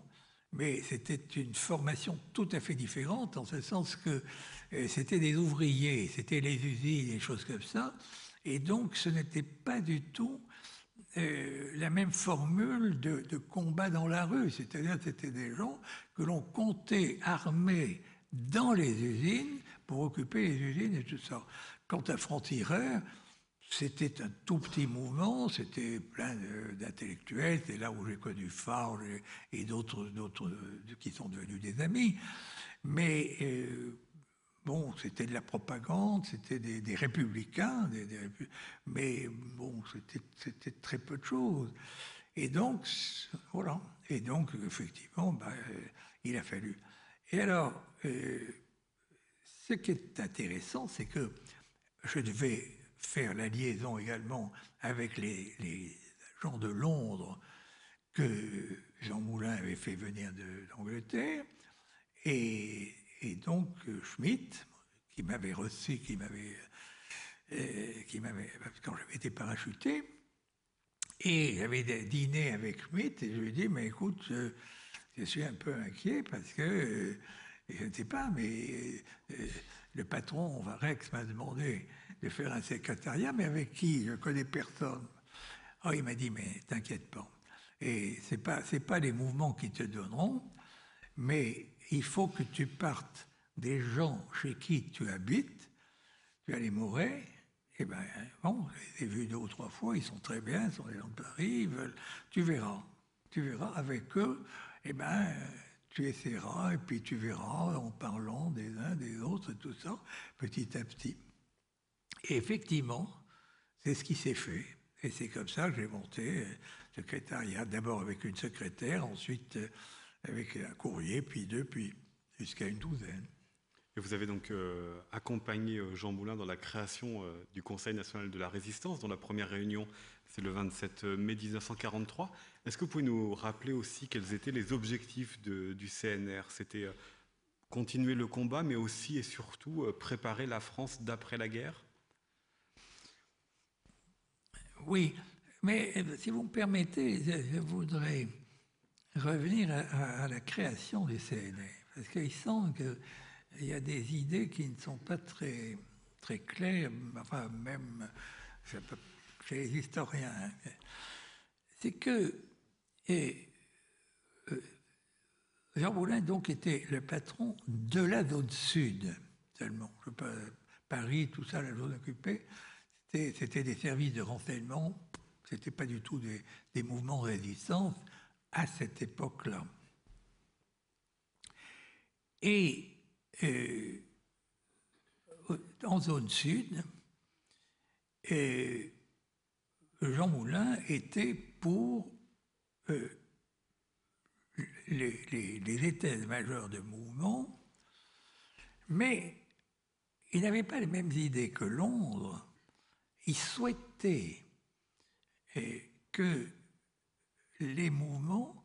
mais c'était une formation tout à fait différente, en ce sens que c'était des ouvriers, c'était les usines, des choses comme ça, et donc ce n'était pas du tout la même formule de combat dans la rue, c'est-à-dire que c'était des gens que l'on comptait armés dans les usines pour occuper les usines et tout ça. Quant à Franc-Tireur, c'était un tout petit mouvement, c'était plein d'intellectuels, c'est là où j'ai connu Farge et d'autres qui sont devenus des amis. Mais c'était de la propagande, c'était des républicains, mais bon, c'était très peu de choses. Et donc, voilà. Et donc, effectivement, il a fallu. Et alors, ce qui est intéressant, c'est que je devais faire la liaison également avec les gens de Londres que Jean Moulin avait fait venir d'Angleterre, et donc Schmitt, qui m'avait reçu, quand j'avais été parachuté, et j'avais dîné avec Schmitt, et je lui ai dit, mais écoute, je suis un peu inquiet parce que, je ne sais pas, mais le patron, Rex, m'a demandé de faire un secrétariat, mais avec qui? Je ne connais personne. Oh, il m'a dit, mais t'inquiète pas, Et c'est pas les mouvements qui te donneront, mais il faut que tu partes des gens chez qui tu habites. Tu as les Mouret, et ben bon, je les ai vus 2 ou 3 fois, ils sont très bien, ils sont des gens de Paris, tu verras avec eux, et ben tu essaieras, et puis tu verras en parlant des uns des autres, tout ça, petit à petit. Et effectivement, c'est ce qui s'est fait. Et c'est comme ça que j'ai monté secrétariat, d'abord avec une secrétaire, ensuite avec un courrier, puis 2, puis jusqu'à une 12aine. Et vous avez donc accompagné Jean Moulin dans la création du Conseil national de la résistance, dont la première réunion, c'est le 27 mai 1943. Est-ce que vous pouvez nous rappeler aussi quels étaient les objectifs du CNR? C'était continuer le combat, mais aussi et surtout préparer la France d'après la guerre? Oui, mais si vous me permettez, je voudrais revenir à la création du CNR, parce qu'il semble qu'il y a des idées qui ne sont pas très, très claires, enfin même chez les historiens. Hein. C'est que Jean Moulin donc était le patron de la zone sud seulement. Paris, tout ça, la zone occupée, c'était des services de renseignement, c'était pas du tout des mouvements de résistance à cette époque-là. Et en zone sud, Jean Moulin était pour les états-majors de mouvement, mais il n'avait pas les mêmes idées que Londres. Il souhaitait que les mouvements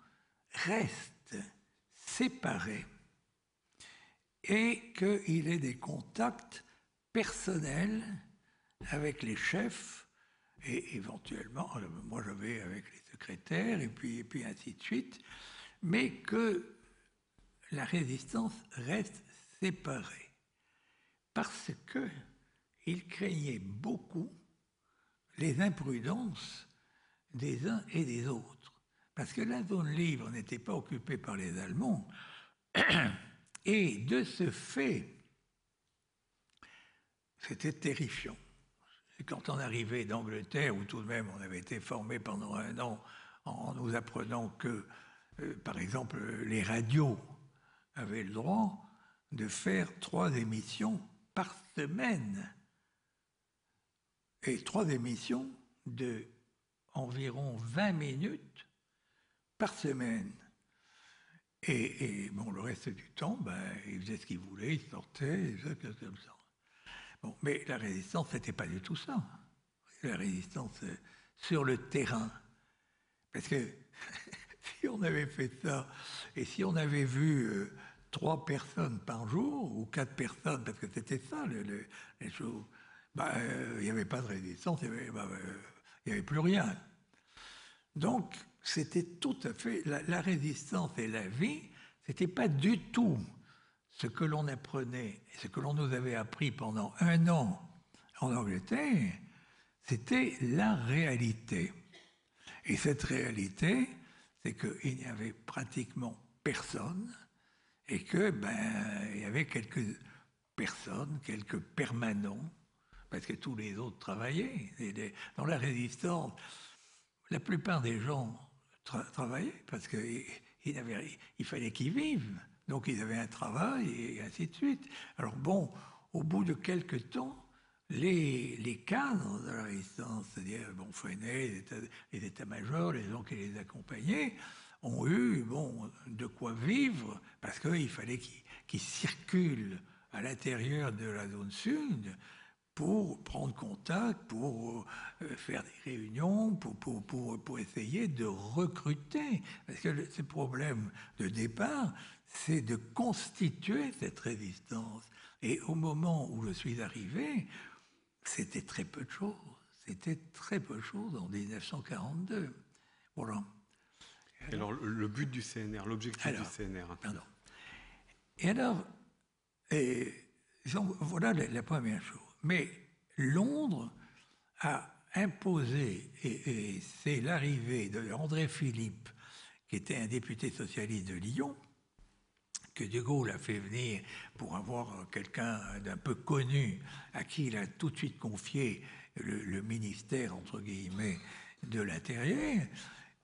restent séparés et qu'il ait des contacts personnels avec les chefs et éventuellement, moi j'avais avec les secrétaires et puis ainsi de suite, mais que la résistance reste séparée parce qu'il craignait beaucoup les imprudences des uns et des autres. Parce que la zone libre n'était pas occupée par les Allemands. Et de ce fait, c'était terrifiant. Et quand on arrivait d'Angleterre, où tout de même on avait été formé pendant 1 an en nous apprenant que, par exemple, les radios avaient le droit de faire 3 émissions par semaine. Et 3 émissions de environ 20 minutes par semaine. Et bon, le reste du temps, ils faisaient ce qu'ils voulaient, ils sortaient, comme ça. Bon, mais la résistance, c'était pas du tout ça. La résistance sur le terrain. Parce que si on avait fait ça, et si on avait vu 3 personnes par jour, ou 4 personnes, parce que c'était ça, les choses, il n'y avait pas de résistance, il n'y avait plus rien. Donc, c'était tout à fait... La résistance et la vie, c'était pas du tout ce que l'on apprenait, ce que l'on nous avait appris pendant 1 an en Angleterre, c'était la réalité. Et cette réalité, c'est qu'il n'y avait pratiquement personne et que, il y avait quelques personnes, quelques permanents, parce que tous les autres travaillaient. Dans la résistance, la plupart des gens travaillaient parce qu'il fallait qu'ils vivent. Donc ils avaient un travail et ainsi de suite. Alors bon, au bout de quelques temps, les cadres de la résistance, c'est-à-dire Freinet, les états-majors, les gens qui les accompagnaient, ont eu de quoi vivre parce qu'il fallait qu'ils circulent à l'intérieur de la zone sud pour prendre contact, pour faire des réunions, pour essayer de recruter. Parce que ce problème de départ, c'est de constituer cette résistance. Et au moment où je suis arrivé, c'était très peu de choses. C'était très peu de choses en 1942. Voilà. Alors, le but du CNR, l'objectif du CNR. Pardon. Et alors, voilà la première chose. Mais Londres a imposé, et c'est l'arrivée de André Philippe, qui était un député socialiste de Lyon, que De Gaulle a fait venir pour avoir quelqu'un d'un peu connu, à qui il a tout de suite confié le ministère, entre guillemets, de l'Intérieur.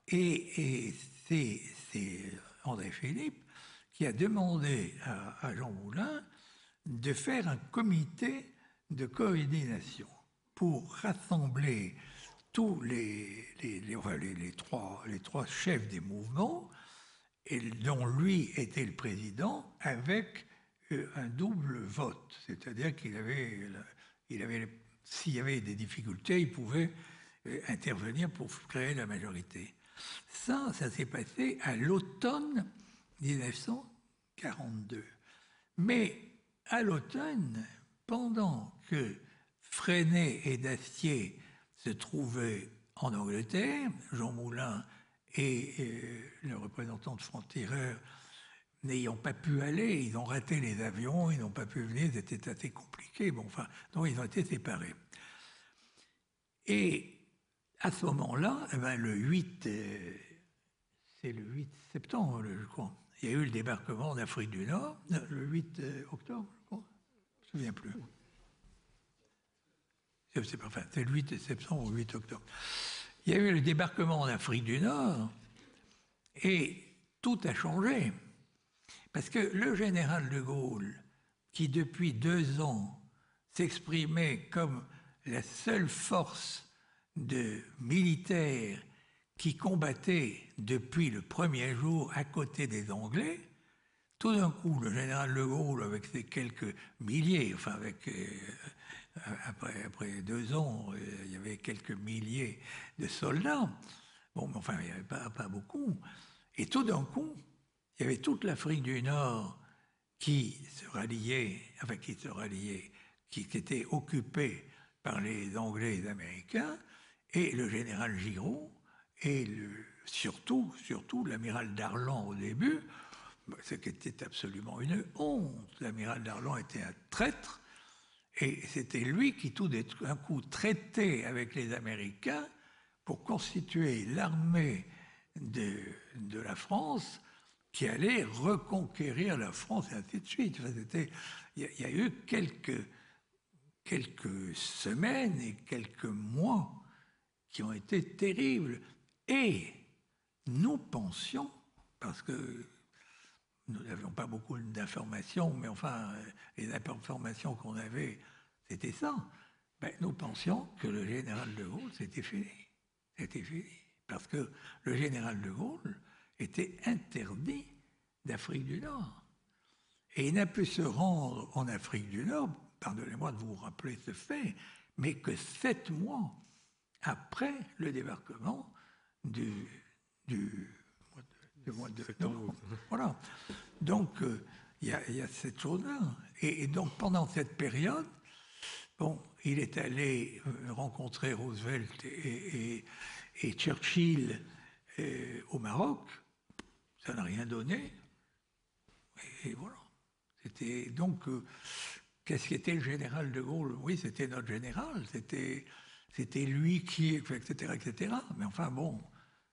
Et c'est André Philippe qui a demandé à Jean Moulin de faire un comité de coordination pour rassembler tous les trois chefs des mouvements, et dont lui était le président, avec un double vote. C'est-à-dire qu'il avait, s'il y avait des difficultés, il pouvait intervenir pour créer la majorité. Ça s'est passé à l'automne 1942. Mais à l'automne, pendant que Freinet et Dastier se trouvaient en Angleterre, Jean Moulin et le représentant de franc-tireur n'ayant pas pu aller, ils ont raté les avions, ils n'ont pas pu venir, c'était assez compliqué. Bon, enfin, donc ils ont été séparés. Et à ce moment-là, eh ben, c'est le 8 septembre, je crois, il y a eu le débarquement en Afrique du Nord, le 8 octobre, je crois, je ne me souviens plus. C'est le 8 septembre ou le 8 octobre. Il y a eu le débarquement en Afrique du Nord et tout a changé. Parce que le général de Gaulle, qui depuis 2 ans s'exprimait comme la seule force de militaires qui combattait depuis le premier jour à côté des Anglais, tout d'un coup, le général de Gaulle, avec ses quelques milliers, enfin après 2 ans, il y avait quelques milliers de soldats, bon, mais enfin, il n'y avait pas beaucoup, et tout d'un coup, il y avait toute l'Afrique du Nord qui était occupée par les Anglais et les Américains, et le général Giraud, et surtout l'amiral Darlan au début, ce qui était absolument une honte. L'amiral Darlan était un traître, et c'était lui qui tout d'un coup traitait avec les Américains pour constituer l'armée de la France qui allait reconquérir la France, et ainsi de suite. Enfin, il y a eu quelques semaines et quelques mois qui ont été terribles. Et nous pensions, parce que nous n'avions pas beaucoup d'informations, mais enfin, les informations qu'on avait, c'était ça. Ben, nous pensions que le général de Gaulle, c'était fini. C'était fini. Parce que le général de Gaulle était interdit d'Afrique du Nord. Et il n'a pu se rendre en Afrique du Nord, pardonnez-moi de vous rappeler ce fait, mais que 7 mois après le débarquement du mois de novembre. Voilà. Donc, il y a cette chose-là. Et donc, pendant cette période, bon, il est allé rencontrer Roosevelt et Churchill au Maroc. Ça n'a rien donné. Et voilà. C'était donc... qu'est-ce qu'était le général de Gaulle? Oui, c'était notre général. C'était lui qui... etc., etc. Mais enfin, bon,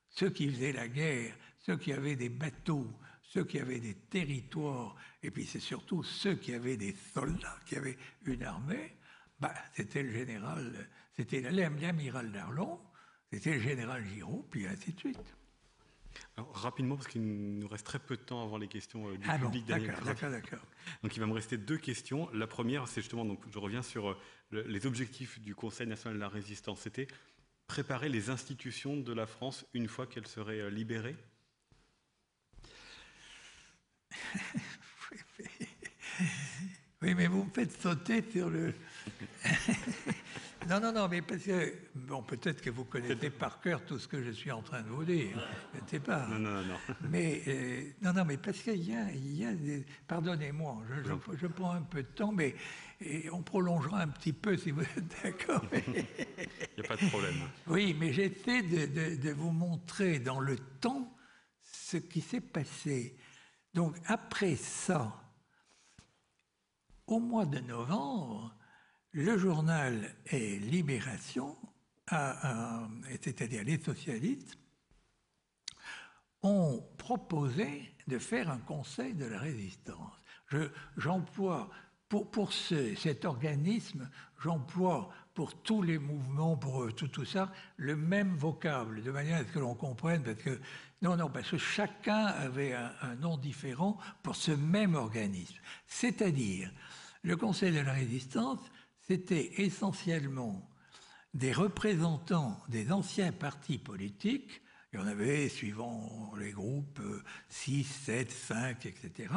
ceux qui faisaient la guerre, ceux qui avaient des bateaux, ceux qui avaient des territoires, et puis c'est surtout ceux qui avaient des soldats, qui avaient une armée, bah, c'était le général, c'était l'amiral Darlan, c'était le général Giraud, puis ainsi de suite. Alors, rapidement, parce qu'il nous reste très peu de temps avant les questions du public. D'accord. Donc il va me rester 2 questions. La première, c'est justement, donc, je reviens sur les objectifs du Conseil national de la résistance. C'était préparer les institutions de la France une fois qu'elles seraient libérées. Oui, mais vous me faites sauter sur le... Non, mais parce que, bon, peut-être que vous connaissez par cœur tout ce que je suis en train de vous dire, je ne sais pas. Non. Mais, mais parce qu'il y a des... Pardonnez-moi, je prends un peu de temps, mais on prolongera un petit peu si vous êtes d'accord. Il n'y a pas de problème. Oui, mais j'essaie de vous montrer dans le temps ce qui s'est passé. Donc, après ça, au mois de novembre, le journal Libération c'est-à-dire les socialistes, ont proposé de faire un conseil de la résistance. J'emploie, pour cet organisme, j'emploie pour tous les mouvements, pour tout ça, le même vocable, de manière à ce que l'on comprenne, parce que parce que chacun avait un nom différent pour ce même organisme. C'est-à-dire, le Conseil de la Résistance, c'était essentiellement des représentants des anciens partis politiques. Il y en avait, suivant les groupes, 6, 7, 5, etc.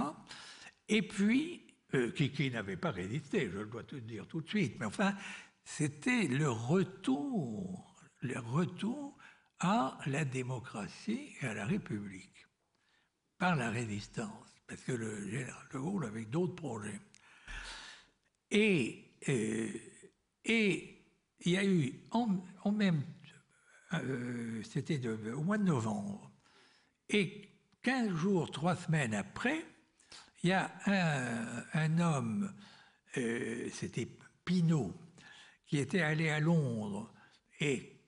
Et puis, qui n'avaient pas résisté, je dois te dire tout de suite. Mais enfin, c'était le retour à la démocratie et à la République par la résistance, parce que le général de Gaulle avait d'autres projets. Et il y a eu en même c'était au mois de novembre, et 15 jours, 3 semaines après, il y a un homme, c'était Pinault, qui était allé à Londres et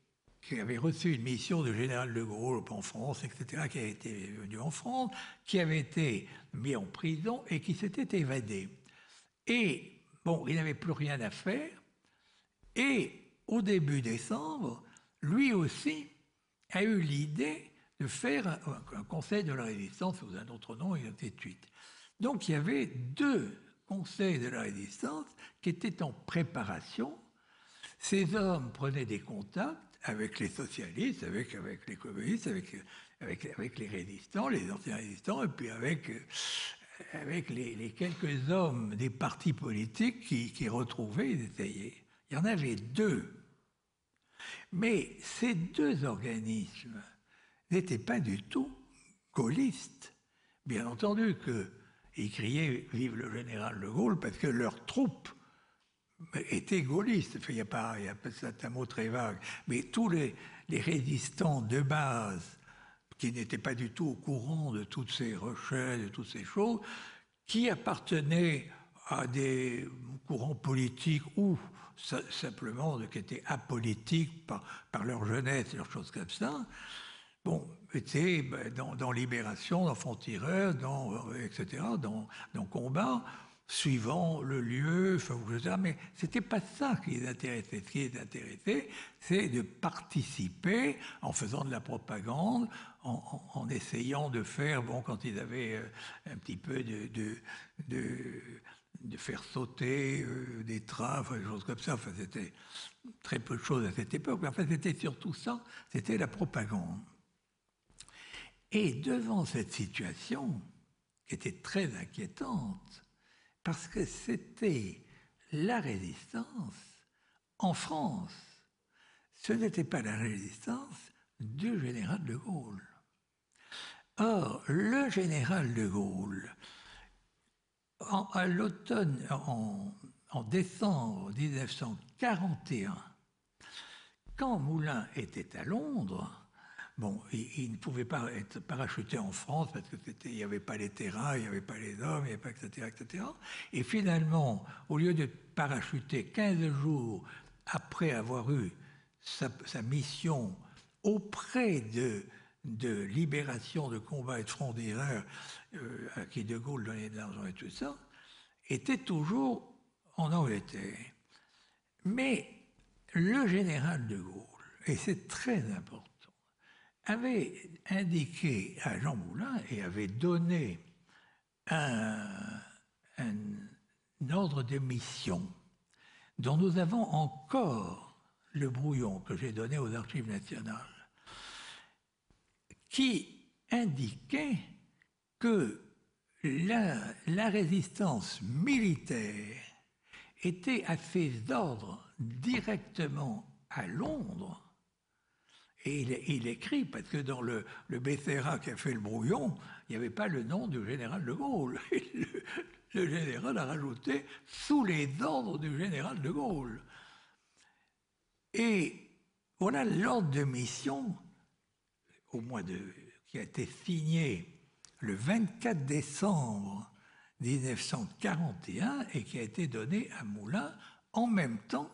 qui avait reçu une mission du général de Gaulle en France, etc., qui avait été venu en France, qui avait été mis en prison et qui s'était évadé. Et, bon, il n'avait plus rien à faire. Et, au début décembre, lui aussi a eu l'idée de faire un conseil de la résistance sous un autre nom, et ainsi de suite. Donc, il y avait 2 conseils de la résistance qui étaient en préparation. Ces hommes prenaient des contacts avec les socialistes, avec les communistes, avec les résistants, les anciens résistants, et puis avec les quelques hommes des partis politiques qui retrouvaient, ils essayaient. Il y en avait 2. Mais ces 2 organismes n'étaient pas du tout gaullistes. Bien entendu qu'ils criaient « Vive le général de Gaulle » parce que leurs troupes étaient gaullistes. Il y a pas, c'est un mot très vague. Mais tous les résistants de base qui n'étaient pas du tout au courant de toutes ces recherches, de toutes ces choses, qui appartenaient à des courants politiques ou simplement qui étaient apolitiques par leur jeunesse et leurs choses comme ça, bon, étaient dans Libération, dans Franc-Tireur, etc., dans Combat, suivant le lieu, mais ce n'était pas ça qui les intéressait. Ce qui les intéressait, c'est de participer en faisant de la propagande, en essayant de faire, bon, quand ils avaient un petit peu de faire sauter des trains, des choses comme ça. Enfin, c'était très peu de choses à cette époque, mais enfin, c'était surtout ça, c'était la propagande. Et devant cette situation, qui était très inquiétante, parce que c'était la résistance en France, ce n'était pas la résistance du général de Gaulle. Or, le général de Gaulle, à l'automne, en décembre 1941, quand Moulin était à Londres, bon, il ne pouvait pas être parachuté en France parce qu'il n'y avait pas les terrains, il n'y avait pas les hommes, il n'y avait pas, etc., etc. Et finalement, au lieu de parachuter 15 jours après avoir eu sa mission auprès de libération, de combat et de front d'erreur, à qui de Gaulle donnait de l'argent et tout ça, était toujours en Angleterre. Mais le général de Gaulle, et c'est très important, avait indiqué à Jean Moulin et avait donné un ordre de mission dont nous avons encore le brouillon que j'ai donné aux Archives nationales, qui indiquait que la résistance militaire était à ses ordres directement à Londres. Et il écrit, parce que dans le Becerra qui a fait le brouillon, il n'y avait pas le nom du général de Gaulle. Le général a rajouté « sous les ordres du général de Gaulle ». Et voilà l'ordre de mission qui a été signé le 24 décembre 1941 et qui a été donné à Moulin en même temps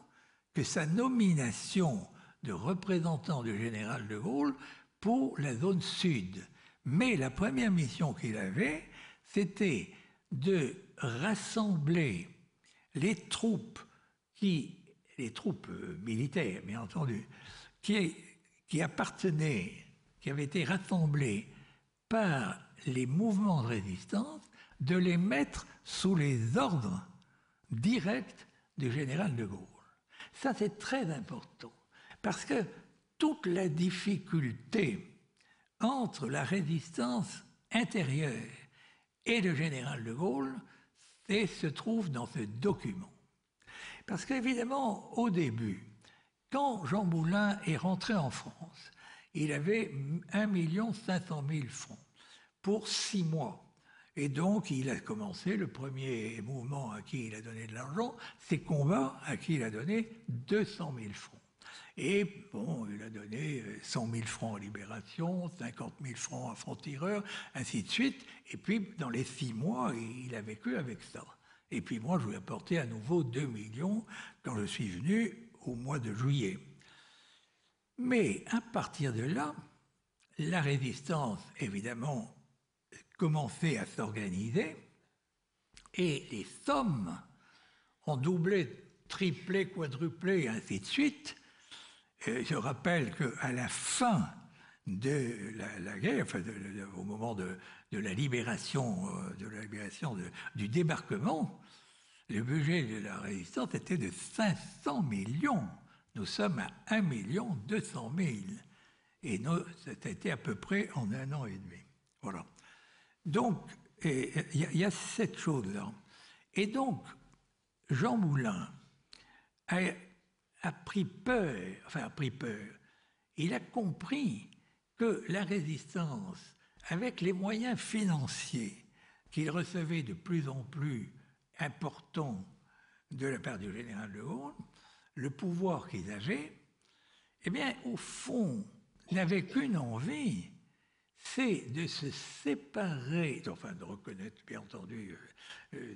que sa nomination de représentant du général de Gaulle pour la zone sud. Mais la première mission qu'il avait, c'était de rassembler les troupes militaires, bien entendu, qui appartenaient, qui avaient été rassemblées par les mouvements de résistance, de les mettre sous les ordres directs du général de Gaulle. Ça, c'est très important, parce que toute la difficulté entre la résistance intérieure et le général de Gaulle se trouve dans ce document. Parce qu'évidemment, au début, quand Jean Moulin est rentré en France, il avait 1 500 000 francs pour 6 mois. Et donc, il a commencé le premier mouvement à qui il a donné de l'argent, c'est Combat à qui il a donné 200 000 francs. Et bon, il a donné 100 000 francs à Libération, 50 000 francs à Franc-Tireur, ainsi de suite. Et puis, dans les 6 mois, il a vécu avec ça. Et puis moi, je lui ai apporté à nouveau 2 millions quand je suis venu au mois de juillet. Mais à partir de là, la résistance, évidemment, commençait à s'organiser et les sommes ont doublé, triplé, quadruplé, et ainsi de suite. Et je rappelle qu'à la fin de la guerre, enfin au moment de la libération, du débarquement, le budget de la résistance était de 500 millions. Nous sommes à 1 200 000. Et c'était à peu près en 1 an et demi. Voilà. Donc, il y a cette chose-là. Et donc, Jean Moulin a pris peur. Il a compris que la résistance, avec les moyens financiers qu'il recevait de plus en plus importants de la part du général de Gaulle, le pouvoir qu'ils avaient, eh bien, au fond, n'avait qu'une envie, c'est de se séparer, enfin de reconnaître, bien entendu,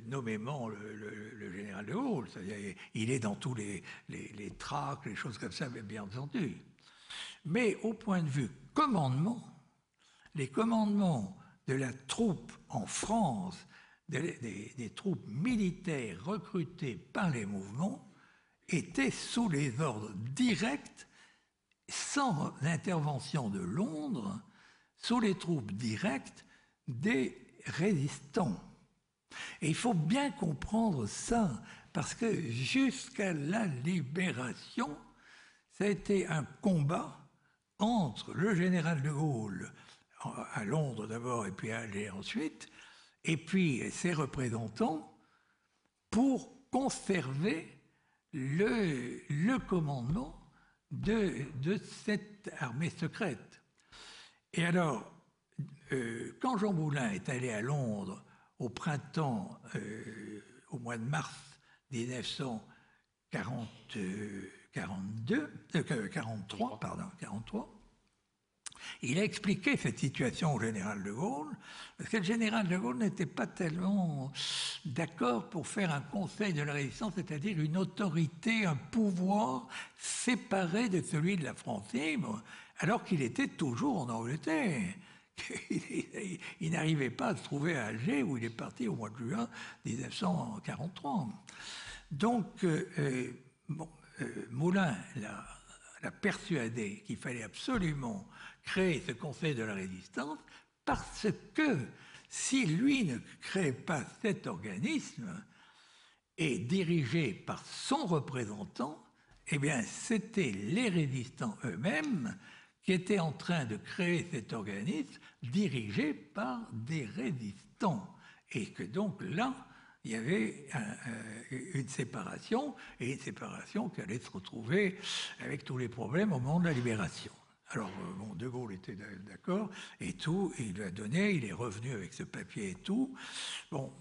nommément le général de Gaulle. C'est-à-dire, il est dans tous les tracts, les choses comme ça, bien entendu. Mais au point de vue commandement, les commandements de la troupe en France, des troupes militaires recrutées par les mouvements, étaient sous les ordres directs, sans intervention de Londres, sous les troupes directes des résistants. Et il faut bien comprendre ça, parce que jusqu'à la libération, ça a été un combat entre le général de Gaulle, à Londres d'abord et puis à Alger ensuite, et puis ses représentants, pour conserver le commandement de cette armée secrète. Et alors, quand Jean Moulin est allé à Londres au printemps, au mois de mars 1943, il a expliqué cette situation au général de Gaulle, parce que le général de Gaulle n'était pas tellement d'accord pour faire un conseil de la résistance, c'est-à-dire une autorité, un pouvoir séparé de celui de la France libre, alors qu'il était toujours en Angleterre. Il n'arrivait pas à se trouver à Alger, où il est parti au mois de juin 1943. Donc, Moulin l'a persuadé qu'il fallait absolument créer ce Conseil de la résistance, parce que si lui ne créait pas cet organisme, et dirigé par son représentant, eh bien, c'était les résistants eux-mêmes qui étaient en train de créer cet organisme dirigé par des résistants. Et que donc là, il y avait une séparation, et une séparation qui allait se retrouver avec tous les problèmes au moment de la libération. Alors, bon, De Gaulle était d'accord, et tout, et il l'a donné, il est revenu avec ce papier et tout. Bon,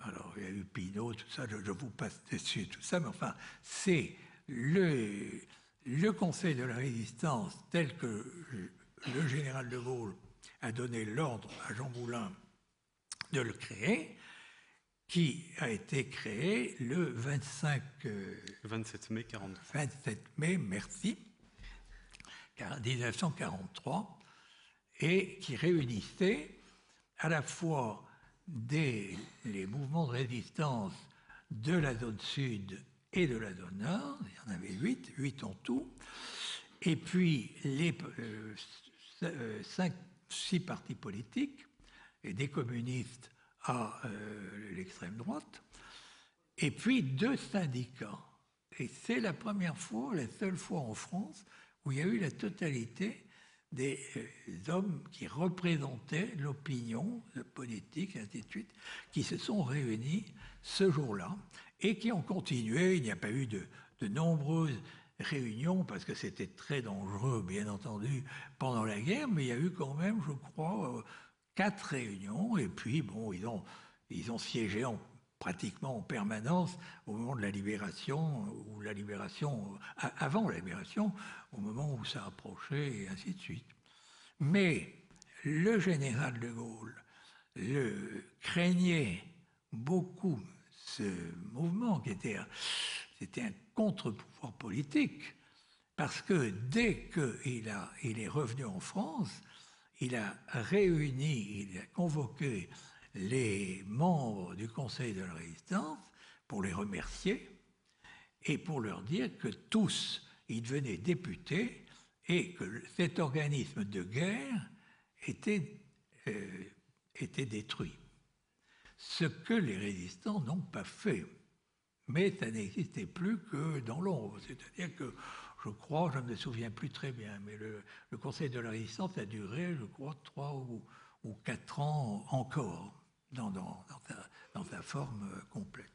alors, il y a eu Pinault, tout ça, je vous passe dessus, tout ça, mais enfin, c'est le Conseil de la Résistance tel que le général de Gaulle a donné l'ordre à Jean Moulin de le créer, qui a été créé le 27 mai 43. 27 mai, merci, 1943, et qui réunissait à la fois les mouvements de résistance de la zone sud et de la zone nord, il y en avait 8 en tout, et puis les 6 partis politiques, et des communistes à l'extrême droite, et puis 2 syndicats. Et c'est la première fois, la seule fois en France, où il y a eu la totalité des hommes qui représentaient l'opinion politique, et ainsi de suite, qui se sont réunis ce jour-là, et qui ont continué. Il n'y a pas eu de nombreuses réunions, parce que c'était très dangereux, bien entendu, pendant la guerre, mais il y a eu quand même, je crois, 4 réunions, et puis, bon, ils ont siégé pratiquement en permanence au moment de la libération, ou la libération, avant la libération, au moment où ça approchait, et ainsi de suite. Mais le général de Gaulle craignait beaucoup ce mouvement qui était un contre-pouvoir politique, parce que dès qu'il est revenu en France, il a convoqué les membres du Conseil de la Résistance pour les remercier et pour leur dire que tous, ils devenaient députés et que cet organisme de guerre était détruit. Ce que les résistants n'ont pas fait. Mais ça n'existait plus que dans l'ombre. C'est-à-dire que, je crois, je ne me souviens plus très bien, mais le Conseil de la Résistance a duré, je crois, 3 ou 4 ans encore dans sa forme complète.